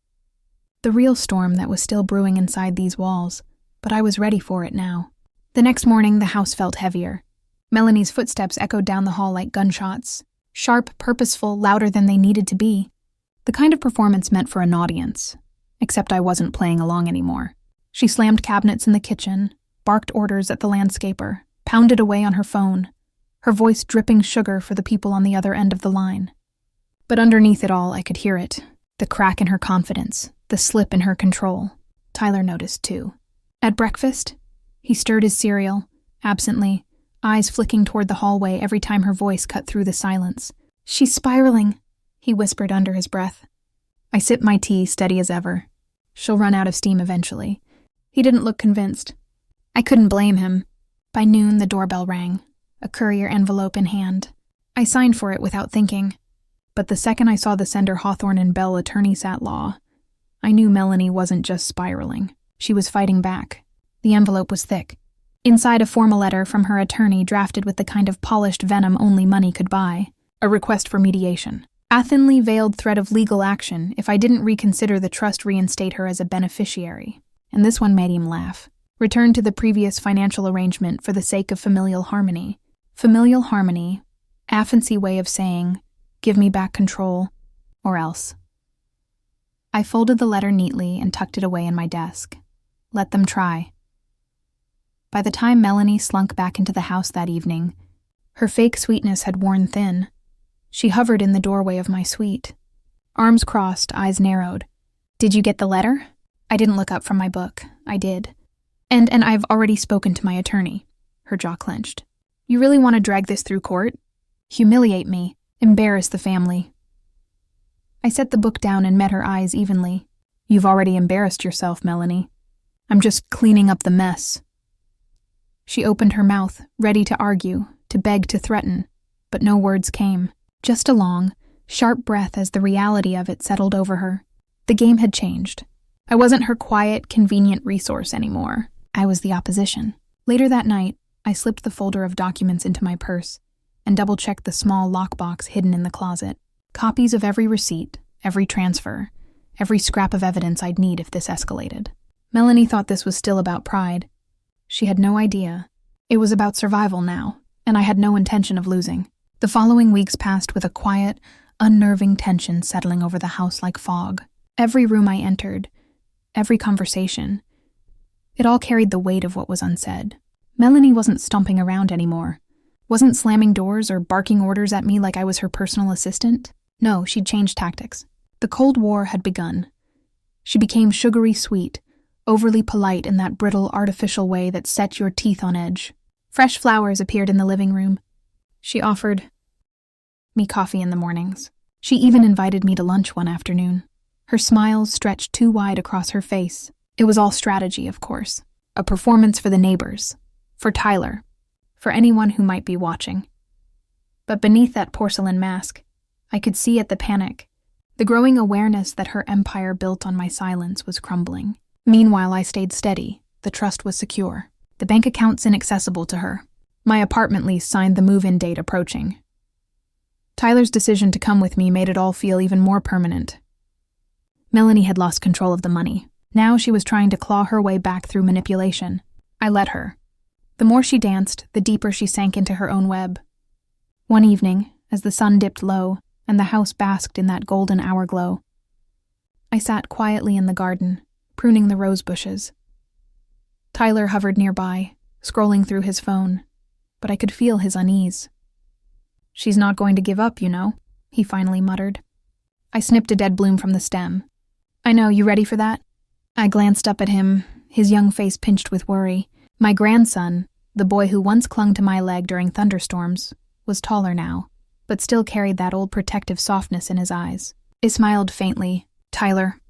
The real storm that was still brewing inside these walls, but I was ready for it now. The next morning, the house felt heavier. Melanie's footsteps echoed down the hall like gunshots. Sharp, purposeful, louder than they needed to be. The kind of performance meant for an audience. Except I wasn't playing along anymore. She slammed cabinets in the kitchen, barked orders at the landscaper, pounded away on her phone, her voice dripping sugar for the people on the other end of the line. But underneath it all, I could hear it. The crack in her confidence, the slip in her control. Tyler noticed, too. At breakfast, he stirred his cereal, absently, eyes flicking toward the hallway every time her voice cut through the silence. She's spiraling, he whispered under his breath. I sipped my tea, steady as ever. She'll run out of steam eventually. He didn't look convinced. I couldn't blame him. By noon, the doorbell rang, a courier envelope in hand. I signed for it without thinking. But the second I saw the sender Hawthorne and Bell attorneys at law, I knew Melanie wasn't just spiraling. She was fighting back. The envelope was thick. Inside, a formal letter from her attorney drafted with the kind of polished venom only money could buy. A request for mediation. A thinly veiled threat of legal action if I didn't reconsider the trust reinstate her as a beneficiary. And this one made him laugh. Return to the previous financial arrangement for the sake of familial harmony. Familial harmony, a fancy way of saying, give me back control, or else. I folded the letter neatly and tucked it away in my desk. Let them try. By the time Melanie slunk back into the house that evening, her fake sweetness had worn thin. She hovered in the doorway of my suite. Arms crossed, eyes narrowed. Did you get the letter? I didn't look up from my book. I did. And I've already spoken to my attorney. Her jaw clenched. You really want to drag this through court? Humiliate me. Embarrass the family. I set the book down and met her eyes evenly. You've already embarrassed yourself, Melanie. I'm just cleaning up the mess. She opened her mouth, ready to argue, to beg, to threaten, but no words came. Just a long, sharp breath as the reality of it settled over her. The game had changed. I wasn't her quiet, convenient resource anymore. I was the opposition. Later that night, I slipped the folder of documents into my purse and double-checked the small lockbox hidden in the closet. Copies of every receipt, every transfer, every scrap of evidence I'd need if this escalated. Melanie thought this was still about pride. She had no idea. It was about survival now, and I had no intention of losing. The following weeks passed with a quiet, unnerving tension settling over the house like fog. Every room I entered, every conversation, It all carried the weight of what was unsaid. Melanie wasn't stomping around anymore. Wasn't slamming doors or barking orders at me like I was her personal assistant. No, she'd changed tactics. The Cold War had begun. She became sugary sweet, overly polite in that brittle, artificial way that set your teeth on edge. Fresh flowers appeared in the living room. She offered me coffee in the mornings. She even invited me to lunch one afternoon. Her smiles stretched too wide across her face. It was all strategy, of course. A performance for the neighbors. For Tyler. For anyone who might be watching. But beneath that porcelain mask, I could see at the panic, the growing awareness that her empire built on my silence was crumbling. Meanwhile, I stayed steady. The trust was secure. The bank account's inaccessible to her. My apartment lease signed the move-in date approaching. Tyler's decision to come with me made it all feel even more permanent. Melanie had lost control of the money. Now she was trying to claw her way back through manipulation. I let her. The more she danced, the deeper she sank into her own web. One evening, as the sun dipped low and the house basked in that golden hour glow, I sat quietly in the garden, pruning the rose bushes. Tyler hovered nearby, scrolling through his phone, but I could feel his unease. "She's not going to give up, you know," he finally muttered. I snipped a dead bloom from the stem. "I know, you ready for that?" I glanced up at him, his young face pinched with worry. My grandson, the boy who once clung to my leg during thunderstorms, was taller now, but still carried that old protective softness in his eyes. He smiled faintly. "Tyler,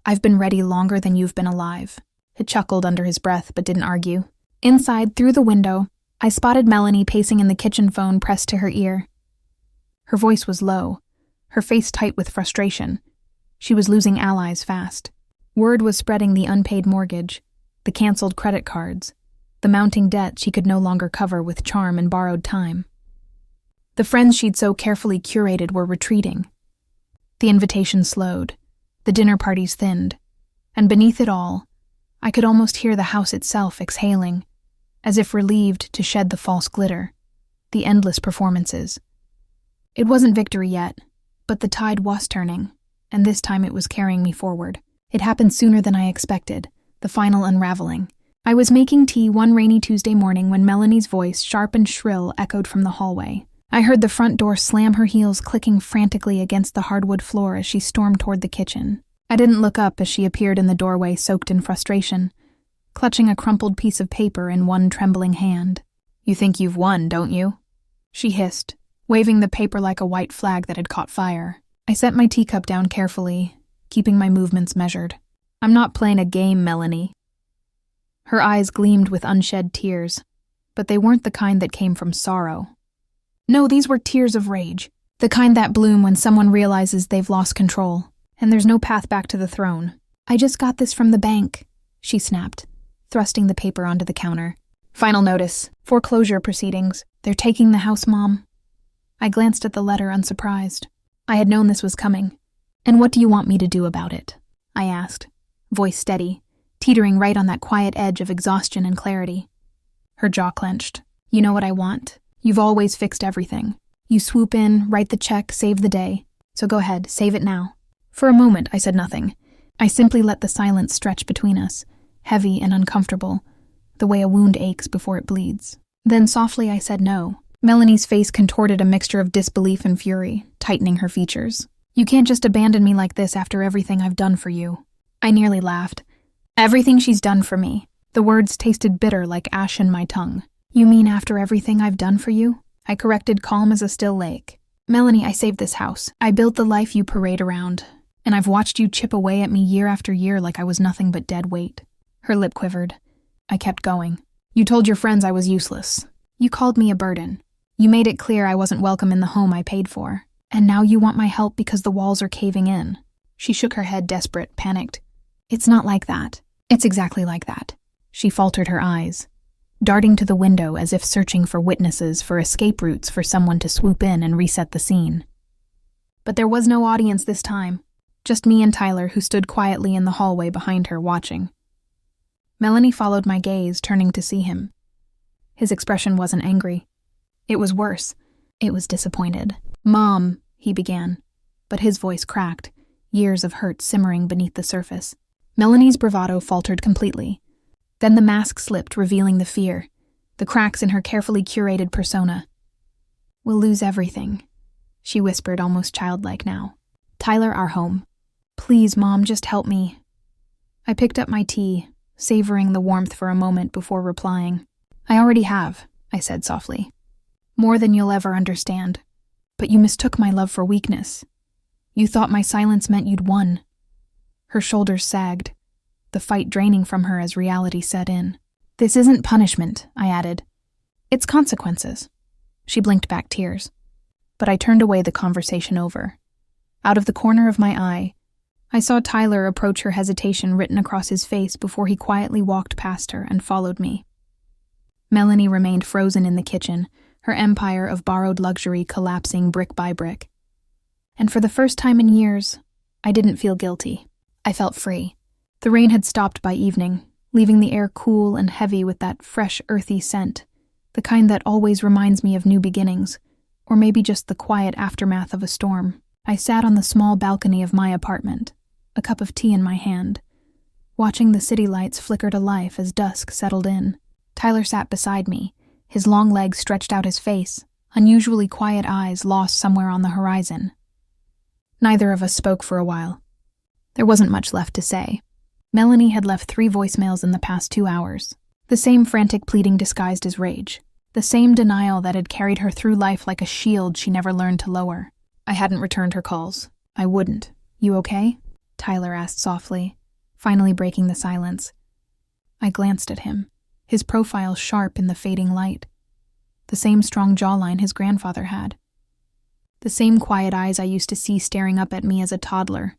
I've been ready longer than you've been alive." He chuckled under his breath, but didn't argue. Inside, through the window, I spotted Melanie pacing in the kitchen phone pressed to her ear. Her voice was low, her face tight with frustration. She was losing allies fast. Word was spreading the unpaid mortgage, the canceled credit cards, the mounting debt she could no longer cover with charm and borrowed time. The friends she'd so carefully curated were retreating. The invitations slowed, the dinner parties thinned, and beneath it all, I could almost hear the house itself exhaling, as if relieved to shed the false glitter, the endless performances. It wasn't victory yet, but the tide was turning, and this time it was carrying me forward. It happened sooner than I expected, the final unraveling. I was making tea one rainy Tuesday morning when Melanie's voice, sharp and shrill, echoed from the hallway. I heard the front door slam, her heels clicking frantically against the hardwood floor as she stormed toward the kitchen. I didn't look up as she appeared in the doorway, soaked in frustration, clutching a crumpled piece of paper in one trembling hand. "You think you've won, don't you?" she hissed, waving the paper like a white flag that had caught fire. I set my teacup down carefully, keeping my movements measured. "I'm not playing a game, Melanie." Her eyes gleamed with unshed tears, but they weren't the kind that came from sorrow. No, these were tears of rage, the kind that bloom when someone realizes they've lost control, and there's no path back to the throne. "I just got this from the bank," she snapped, thrusting the paper onto the counter. "Final notice. Foreclosure proceedings. They're taking the house, Mom." I glanced at the letter, unsurprised. I had known this was coming. "And what do you want me to do about it?" I asked, voice steady, teetering right on that quiet edge of exhaustion and clarity. Her jaw clenched. "You know what I want? You've always fixed everything. You swoop in, write the check, save the day. So go ahead, save it now." For a moment, I said nothing. I simply let the silence stretch between us, heavy and uncomfortable, the way a wound aches before it bleeds. Then softly I said no. Melanie's face contorted a mixture of disbelief and fury, tightening her features. "You can't just abandon me like this after everything I've done for you." I nearly laughed. "Everything she's done for me." The words tasted bitter like ash in my tongue. "You mean after everything I've done for you?" I corrected, calm as a still lake. "Melanie, I saved this house. I built the life you parade around, and I've watched you chip away at me year after year like I was nothing but dead weight." Her lip quivered. I kept going. "You told your friends I was useless. You called me a burden. You made it clear I wasn't welcome in the home I paid for. And now you want my help because the walls are caving in." She shook her head, desperate, panicked. "It's not like that. It's exactly like that." She faltered her eyes, darting to the window as if searching for witnesses, for escape routes for someone to swoop in and reset the scene. But there was no audience this time, just me and Tyler, who stood quietly in the hallway behind her, watching. Melanie followed my gaze, turning to see him. His expression wasn't angry. It was worse. It was disappointed. "Mom," he began, but his voice cracked, years of hurt simmering beneath the surface. Melanie's bravado faltered completely. Then the mask slipped, revealing the fear, the cracks in her carefully curated persona. "We'll lose everything," she whispered, almost childlike now. "Tyler, our home. Please, Mom, just help me." I picked up my tea, savoring the warmth for a moment before replying. "I already have," I said softly. "More than you'll ever understand. But you mistook my love for weakness. You thought my silence meant you'd won." Her shoulders sagged, the fight draining from her as reality set in. "This isn't punishment," I added. "It's consequences." She blinked back tears. But I turned away, the conversation over. Out of the corner of my eye, I saw Tyler approach her, hesitation written across his face before he quietly walked past her and followed me. Melanie remained frozen in the kitchen, her empire of borrowed luxury collapsing brick by brick. And for the first time in years, I didn't feel guilty. I felt free. The rain had stopped by evening, leaving the air cool and heavy with that fresh, earthy scent, the kind that always reminds me of new beginnings, or maybe just the quiet aftermath of a storm. I sat on the small balcony of my apartment, a cup of tea in my hand, watching the city lights flicker to life as dusk settled in. Tyler sat beside me, his long legs stretched out, his face, unusually quiet eyes lost somewhere on the horizon. Neither of us spoke for a while. There wasn't much left to say. Melanie had left 3 voicemails in the past 2 hours. The same frantic pleading disguised as rage. The same denial that had carried her through life like a shield she never learned to lower. I hadn't returned her calls. I wouldn't. "You okay?" Tyler asked softly, finally breaking the silence. I glanced at him, his profile sharp in the fading light. The same strong jawline his grandfather had. The same quiet eyes I used to see staring up at me as a toddler,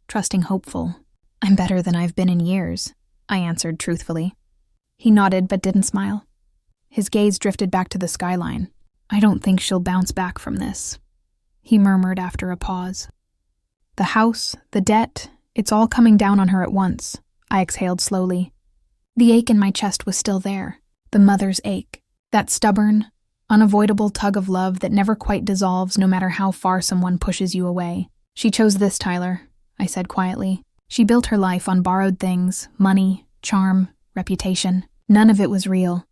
trusting, hopeful. "I'm better than I've been in years," I answered truthfully. He nodded but didn't smile. His gaze drifted back to the skyline. "I don't think she'll bounce back from this," he murmured after a pause. "The house, the debt, it's all coming down on her at once," I exhaled slowly. The ache in my chest was still there, the mother's ache, that stubborn, unavoidable tug of love that never quite dissolves no matter how far someone pushes you away. "She chose this, Tyler," I said quietly. "She built her life on borrowed things, money, charm, reputation. None of it was real,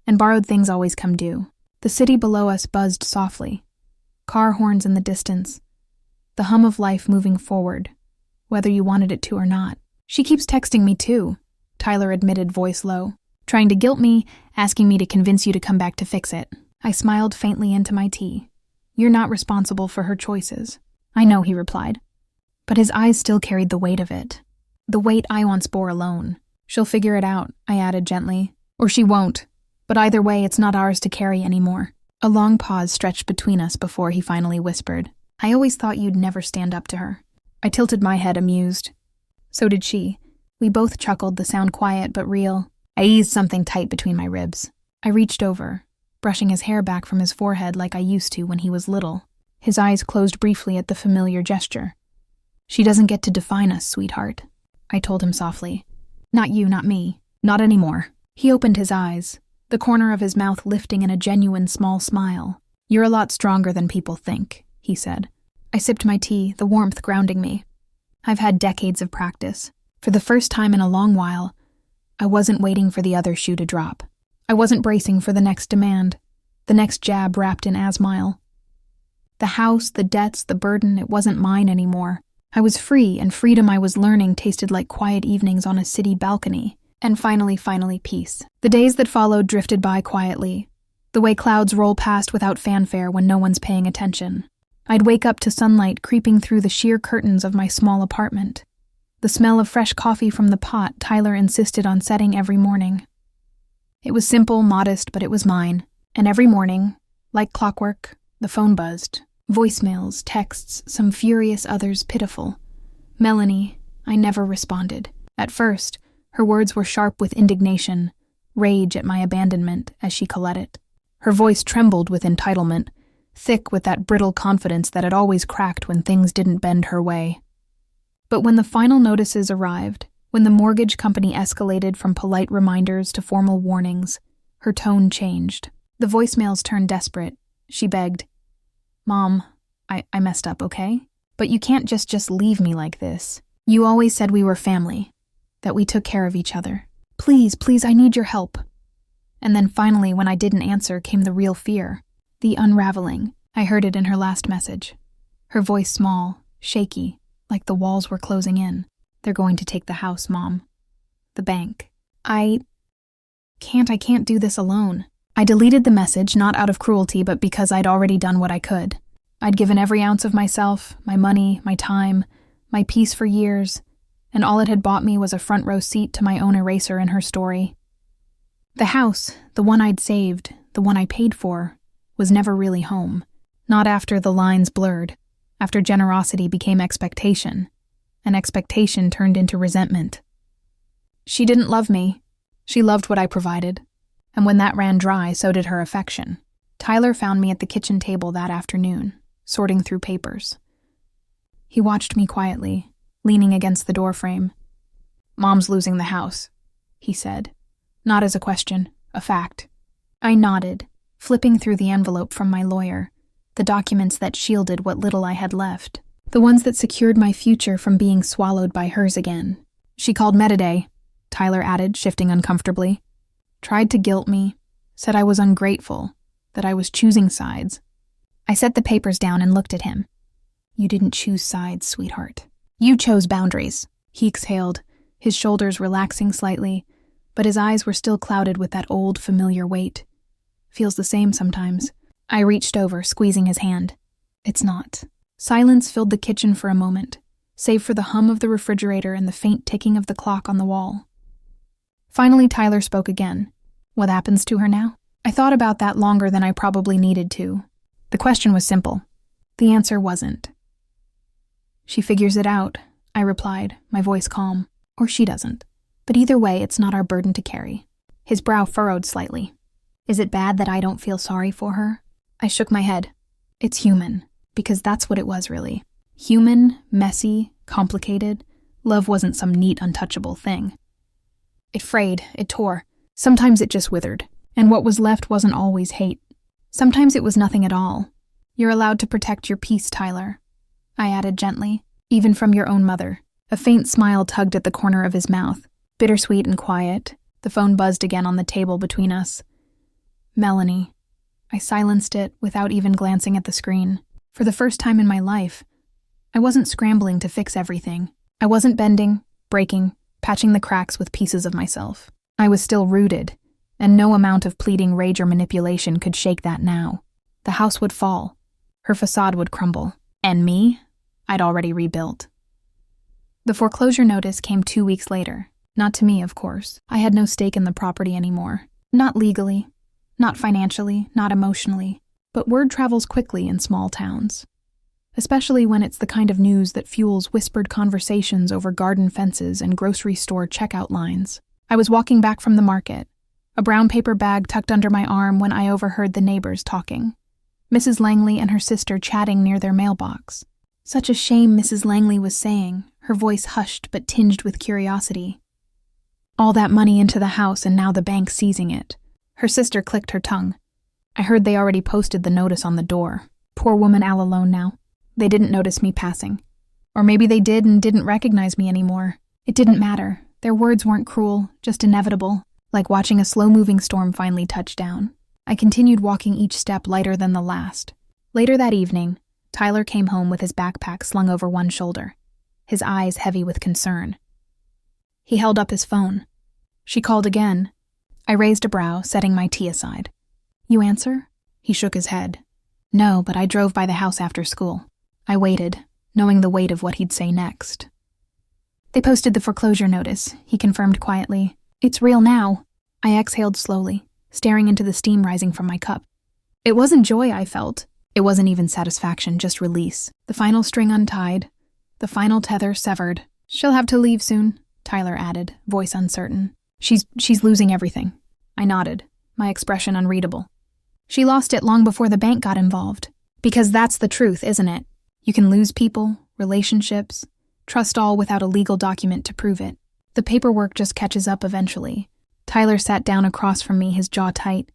and borrowed things always come due." The city below us buzzed softly. Car horns in the distance. The hum of life moving forward, whether you wanted it to or not. "She keeps texting me too," Tyler admitted, voice low. "Trying to guilt me, asking me to convince you to come back to fix it." I smiled faintly into my tea. "You're not responsible for her choices." "I know," he replied. But his eyes still carried the weight of it. The weight I once bore alone. "She'll figure it out," I added gently. "Or she won't. But either way, it's not ours to carry anymore." A long pause stretched between us before he finally whispered, "I always thought you'd never stand up to her." I tilted my head, amused. So did she. We both chuckled, the sound quiet but real. I eased something tight between my ribs. I reached over, brushing his hair back from his forehead like I used to when he was little. His eyes closed briefly at the familiar gesture. "She doesn't get to define us, sweetheart," I told him softly. "Not you, not me. Not anymore." He opened his eyes, the corner of his mouth lifting in a genuine small smile. "You're a lot stronger than people think," he said. I sipped my tea, the warmth grounding me. I've had decades of practice. For the first time in a long while, I wasn't waiting for the other shoe to drop. I wasn't bracing for the next demand, the next jab wrapped in asmile. The house, the debts, the burden, it wasn't mine anymore. I was free, and freedom I was learning tasted like quiet evenings on a city balcony. And finally, peace. The days that followed drifted by quietly, the way clouds roll past without fanfare when no one's paying attention. I'd wake up to sunlight creeping through the sheer curtains of my small apartment. The smell of fresh coffee from the pot Tyler insisted on setting every morning. It was simple, modest, but it was mine. And every morning, like clockwork, the phone buzzed. Voicemails, texts, some furious, others pitiful. "Melanie," I never responded. At first, her words were sharp with indignation, rage at my abandonment, as she called it. Her voice trembled with entitlement, thick with that brittle confidence that had always cracked when things didn't bend her way. But when the final notices arrived, when the mortgage company escalated from polite reminders to formal warnings, her tone changed. The voicemails turned desperate. She begged, "Mom, I messed up, okay? But you can't just leave me like this. You always said we were family, that we took care of each other. Please, please, I need your help. And then finally, when I didn't answer, came the real fear. The unraveling. I heard it in her last message. Her voice small, shaky, like the walls were closing in. They're going to take the house, Mom. The bank. I can't do this alone. I deleted the message, not out of cruelty, but because I'd already done what I could. I'd given every ounce of myself, my money, my time, my peace for years, and all it had bought me was a front row seat to my own eraser in her story. The house, the one I'd saved, the one I paid for, was never really home. Not after the lines blurred, after generosity became expectation, and expectation turned into resentment. She didn't love me. She loved what I provided. And when that ran dry, so did her affection. Tyler found me at the kitchen table that afternoon, sorting through papers. He watched me quietly, leaning against the doorframe. "Mom's losing the house," he said. Not as a question, a fact. I nodded, flipping through the envelope from my lawyer, the documents that shielded what little I had left, the ones that secured my future from being swallowed by hers again. "She called Metaday," Tyler added, shifting uncomfortably. "Tried to guilt me, said I was ungrateful, that I was choosing sides." I set the papers down and looked at him. "You didn't choose sides, sweetheart. You chose boundaries," he exhaled, his shoulders relaxing slightly, but his eyes were still clouded with that old, familiar weight. Feels the same sometimes. I reached over, squeezing his hand. "It's not." Silence filled the kitchen for a moment, save for the hum of the refrigerator and the faint ticking of the clock on the wall. Finally, Tyler spoke again. "What happens to her now?" I thought about that longer than I probably needed to. The question was simple. The answer wasn't. "She figures it out," I replied, my voice calm. "Or she doesn't. But either way, it's not our burden to carry." His brow furrowed slightly. "Is it bad that I don't feel sorry for her?" I shook my head. "It's human," because that's what it was really. Human, messy, complicated. Love wasn't some neat, untouchable thing. It frayed, it tore. Sometimes it just withered. And what was left wasn't always hate. Sometimes it was nothing at all. "You're allowed to protect your peace, Tyler," I added gently, "even from your own mother." A faint smile tugged at the corner of his mouth, bittersweet and quiet. The phone buzzed again on the table between us. Melanie. I silenced it without even glancing at the screen. For the first time in my life, I wasn't scrambling to fix everything. I wasn't bending, breaking, patching the cracks with pieces of myself. I was still rooted, and no amount of pleading rage or manipulation could shake that now. The house would fall. Her facade would crumble. And me? I'd already rebuilt. The foreclosure notice came 2 weeks later. Not to me, of course. I had no stake in the property anymore. Not legally, not financially, not emotionally. But word travels quickly in small towns. Especially when it's the kind of news that fuels whispered conversations over garden fences and grocery store checkout lines. I was walking back from the market, a brown paper bag tucked under my arm, when I overheard the neighbors talking. Mrs. Langley and her sister chatting near their mailbox. Such a shame, Mrs. Langley was saying, her voice hushed but tinged with curiosity. All that money into the house and now the bank seizing it. Her sister clicked her tongue. I heard they already posted the notice on the door. Poor woman all alone now. They didn't notice me passing. Or maybe they did and didn't recognize me anymore. It didn't matter. Their words weren't cruel, just inevitable, like watching a slow-moving storm finally touch down. I continued walking, each step lighter than the last. Later that evening, Tyler came home with his backpack slung over one shoulder, his eyes heavy with concern. He held up his phone. She called again. I raised a brow, setting my tea aside. "You answer?" He shook his head. "No, but I drove by the house after school." I waited, knowing the weight of what he'd say next. "They posted the foreclosure notice," he confirmed quietly. "It's real now." I exhaled slowly, staring into the steam rising from my cup. It wasn't joy I felt. It wasn't even satisfaction, just release. The final string untied, the final tether severed. "She'll have to leave soon," Tyler added, voice uncertain. She's losing everything." I nodded, my expression unreadable. "She lost it long before the bank got involved. Because that's the truth, isn't it? You can lose people, relationships, trust all without a legal document to prove it. The paperwork just catches up eventually." Tyler sat down across from me, his jaw tight.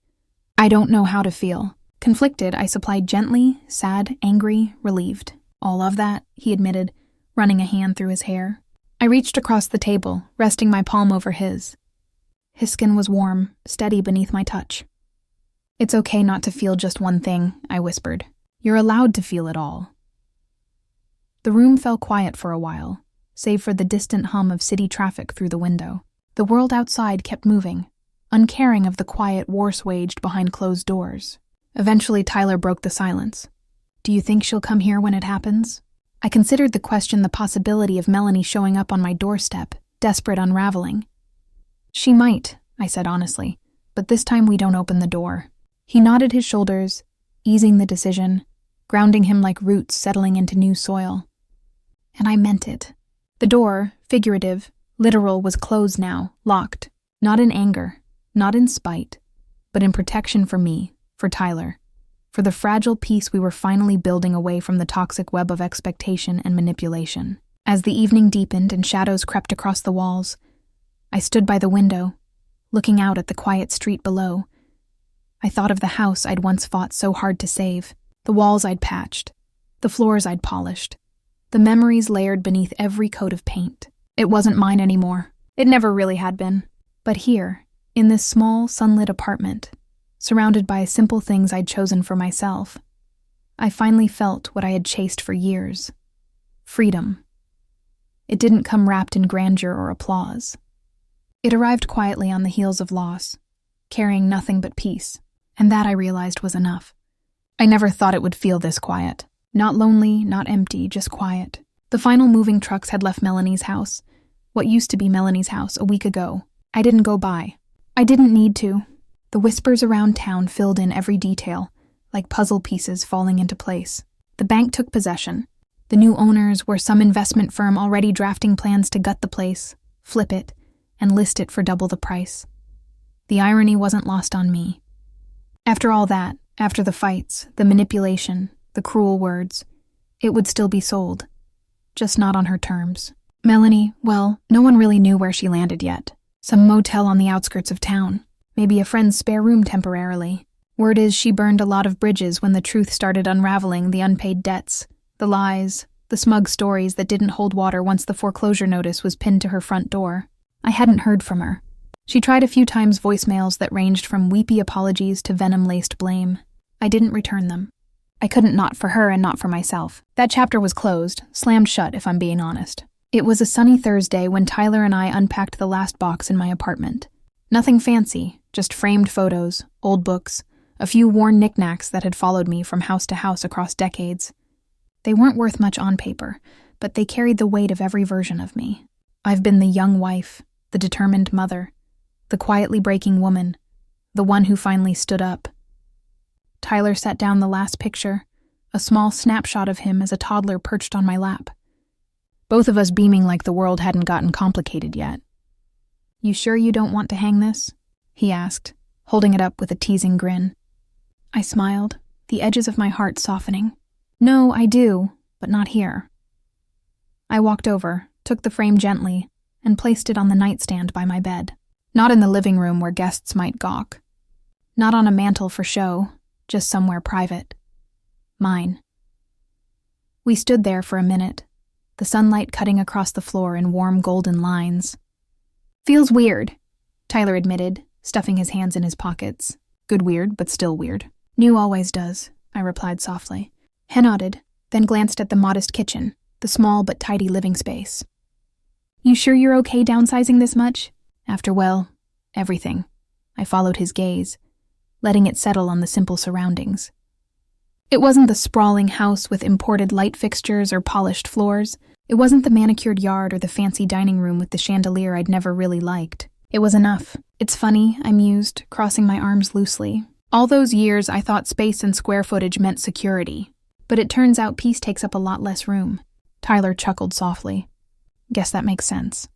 "I don't know how to feel." Conflicted, I supplied gently, sad, angry, relieved. "All of that," he admitted, running a hand through his hair. I reached across the table, resting my palm over his. His skin was warm, steady beneath my touch. "It's okay not to feel just one thing," I whispered. "You're allowed to feel it all." The room fell quiet for a while, save for the distant hum of city traffic through the window. The world outside kept moving, uncaring of the quiet wars waged behind closed doors. Eventually, Tyler broke the silence. "Do you think she'll come here when it happens?" I considered the question the possibility of Melanie showing up on my doorstep, desperate unraveling. "She might," I said honestly, "but this time we don't open the door." He nodded his shoulders, easing the decision, grounding him like roots settling into new soil. And I meant it. The door, figurative, literal, was closed now, locked, not in anger, not in spite, but in protection for me, for Tyler, for the fragile peace we were finally building away from the toxic web of expectation and manipulation. As the evening deepened and shadows crept across the walls, I stood by the window, looking out at the quiet street below. I thought of the house I'd once fought so hard to save, the walls I'd patched, the floors I'd polished, the memories layered beneath every coat of paint. It wasn't mine anymore. It never really had been. But here, in this small, sunlit apartment, surrounded by simple things I'd chosen for myself, I finally felt what I had chased for years. Freedom. It didn't come wrapped in grandeur or applause. It arrived quietly on the heels of loss, carrying nothing but peace, and that I realized was enough. I never thought it would feel this quiet. Not lonely, not empty, just quiet. The final moving trucks had left Melanie's house, what used to be Melanie's house, a week ago. I didn't go by. I didn't need to. The whispers around town filled in every detail, like puzzle pieces falling into place. The bank took possession. The new owners were some investment firm already drafting plans to gut the place, flip it, and list it for double the price. The irony wasn't lost on me. After all that, after the fights, the manipulation, the cruel words, it would still be sold. Just not on her terms. Melanie, well, no one really knew where she landed yet. Some motel on the outskirts of town. Maybe a friend's spare room temporarily. Word is she burned a lot of bridges when the truth started unraveling, the unpaid debts, the lies, the smug stories that didn't hold water once the foreclosure notice was pinned to her front door. I hadn't heard from her. She tried a few times voicemails that ranged from weepy apologies to venom-laced blame. I didn't return them. I couldn't, not for her and not for myself. That chapter was closed, slammed shut if I'm being honest. It was a sunny Thursday when Tyler and I unpacked the last box in my apartment. Nothing fancy, just framed photos, old books, a few worn knickknacks that had followed me from house to house across decades. They weren't worth much on paper, but they carried the weight of every version of me. I've been the young wife, the determined mother, the quietly breaking woman, the one who finally stood up. Tyler set down the last picture, a small snapshot of him as a toddler perched on my lap. Both of us beaming like the world hadn't gotten complicated yet. "You sure you don't want to hang this?" he asked, holding it up with a teasing grin. I smiled, the edges of my heart softening. "No, I do, but not here." I walked over, took the frame gently, and placed it on the nightstand by my bed. Not in the living room where guests might gawk. Not on a mantel for show, just somewhere private. Mine. We stood there for a minute, the sunlight cutting across the floor in warm golden lines. "Feels weird," Tyler admitted, stuffing his hands in his pockets. "Good weird, but still weird." "New always does," I replied softly. He nodded, then glanced at the modest kitchen, the small but tidy living space. "You sure you're okay downsizing this much? After, well, everything." I followed his gaze, letting it settle on the simple surroundings. It wasn't the sprawling house with imported light fixtures or polished floors. It wasn't the manicured yard or the fancy dining room with the chandelier I'd never really liked. It was enough. It's funny, I mused, crossing my arms loosely. All those years I thought space and square footage meant security. But it turns out peace takes up a lot less room. Tyler chuckled softly. Guess that makes sense.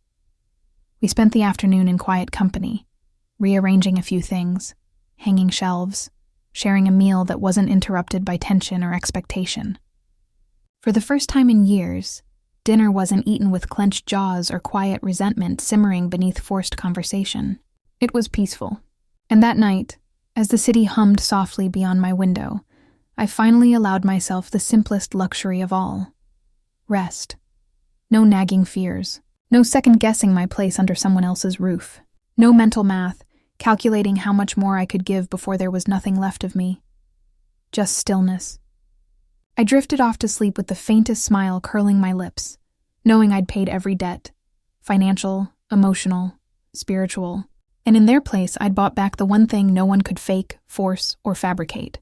We spent the afternoon in quiet company, rearranging a few things, hanging shelves, sharing a meal that wasn't interrupted by tension or expectation. For the first time in years, dinner wasn't eaten with clenched jaws or quiet resentment simmering beneath forced conversation. It was peaceful. And that night, as the city hummed softly beyond my window, I finally allowed myself the simplest luxury of all. Rest. No nagging fears. No second-guessing my place under someone else's roof. No mental math, calculating how much more I could give before there was nothing left of me. Just stillness. I drifted off to sleep with the faintest smile curling my lips, knowing I'd paid every debt, financial, emotional, spiritual, and in their place I'd bought back the one thing no one could fake, force, or fabricate.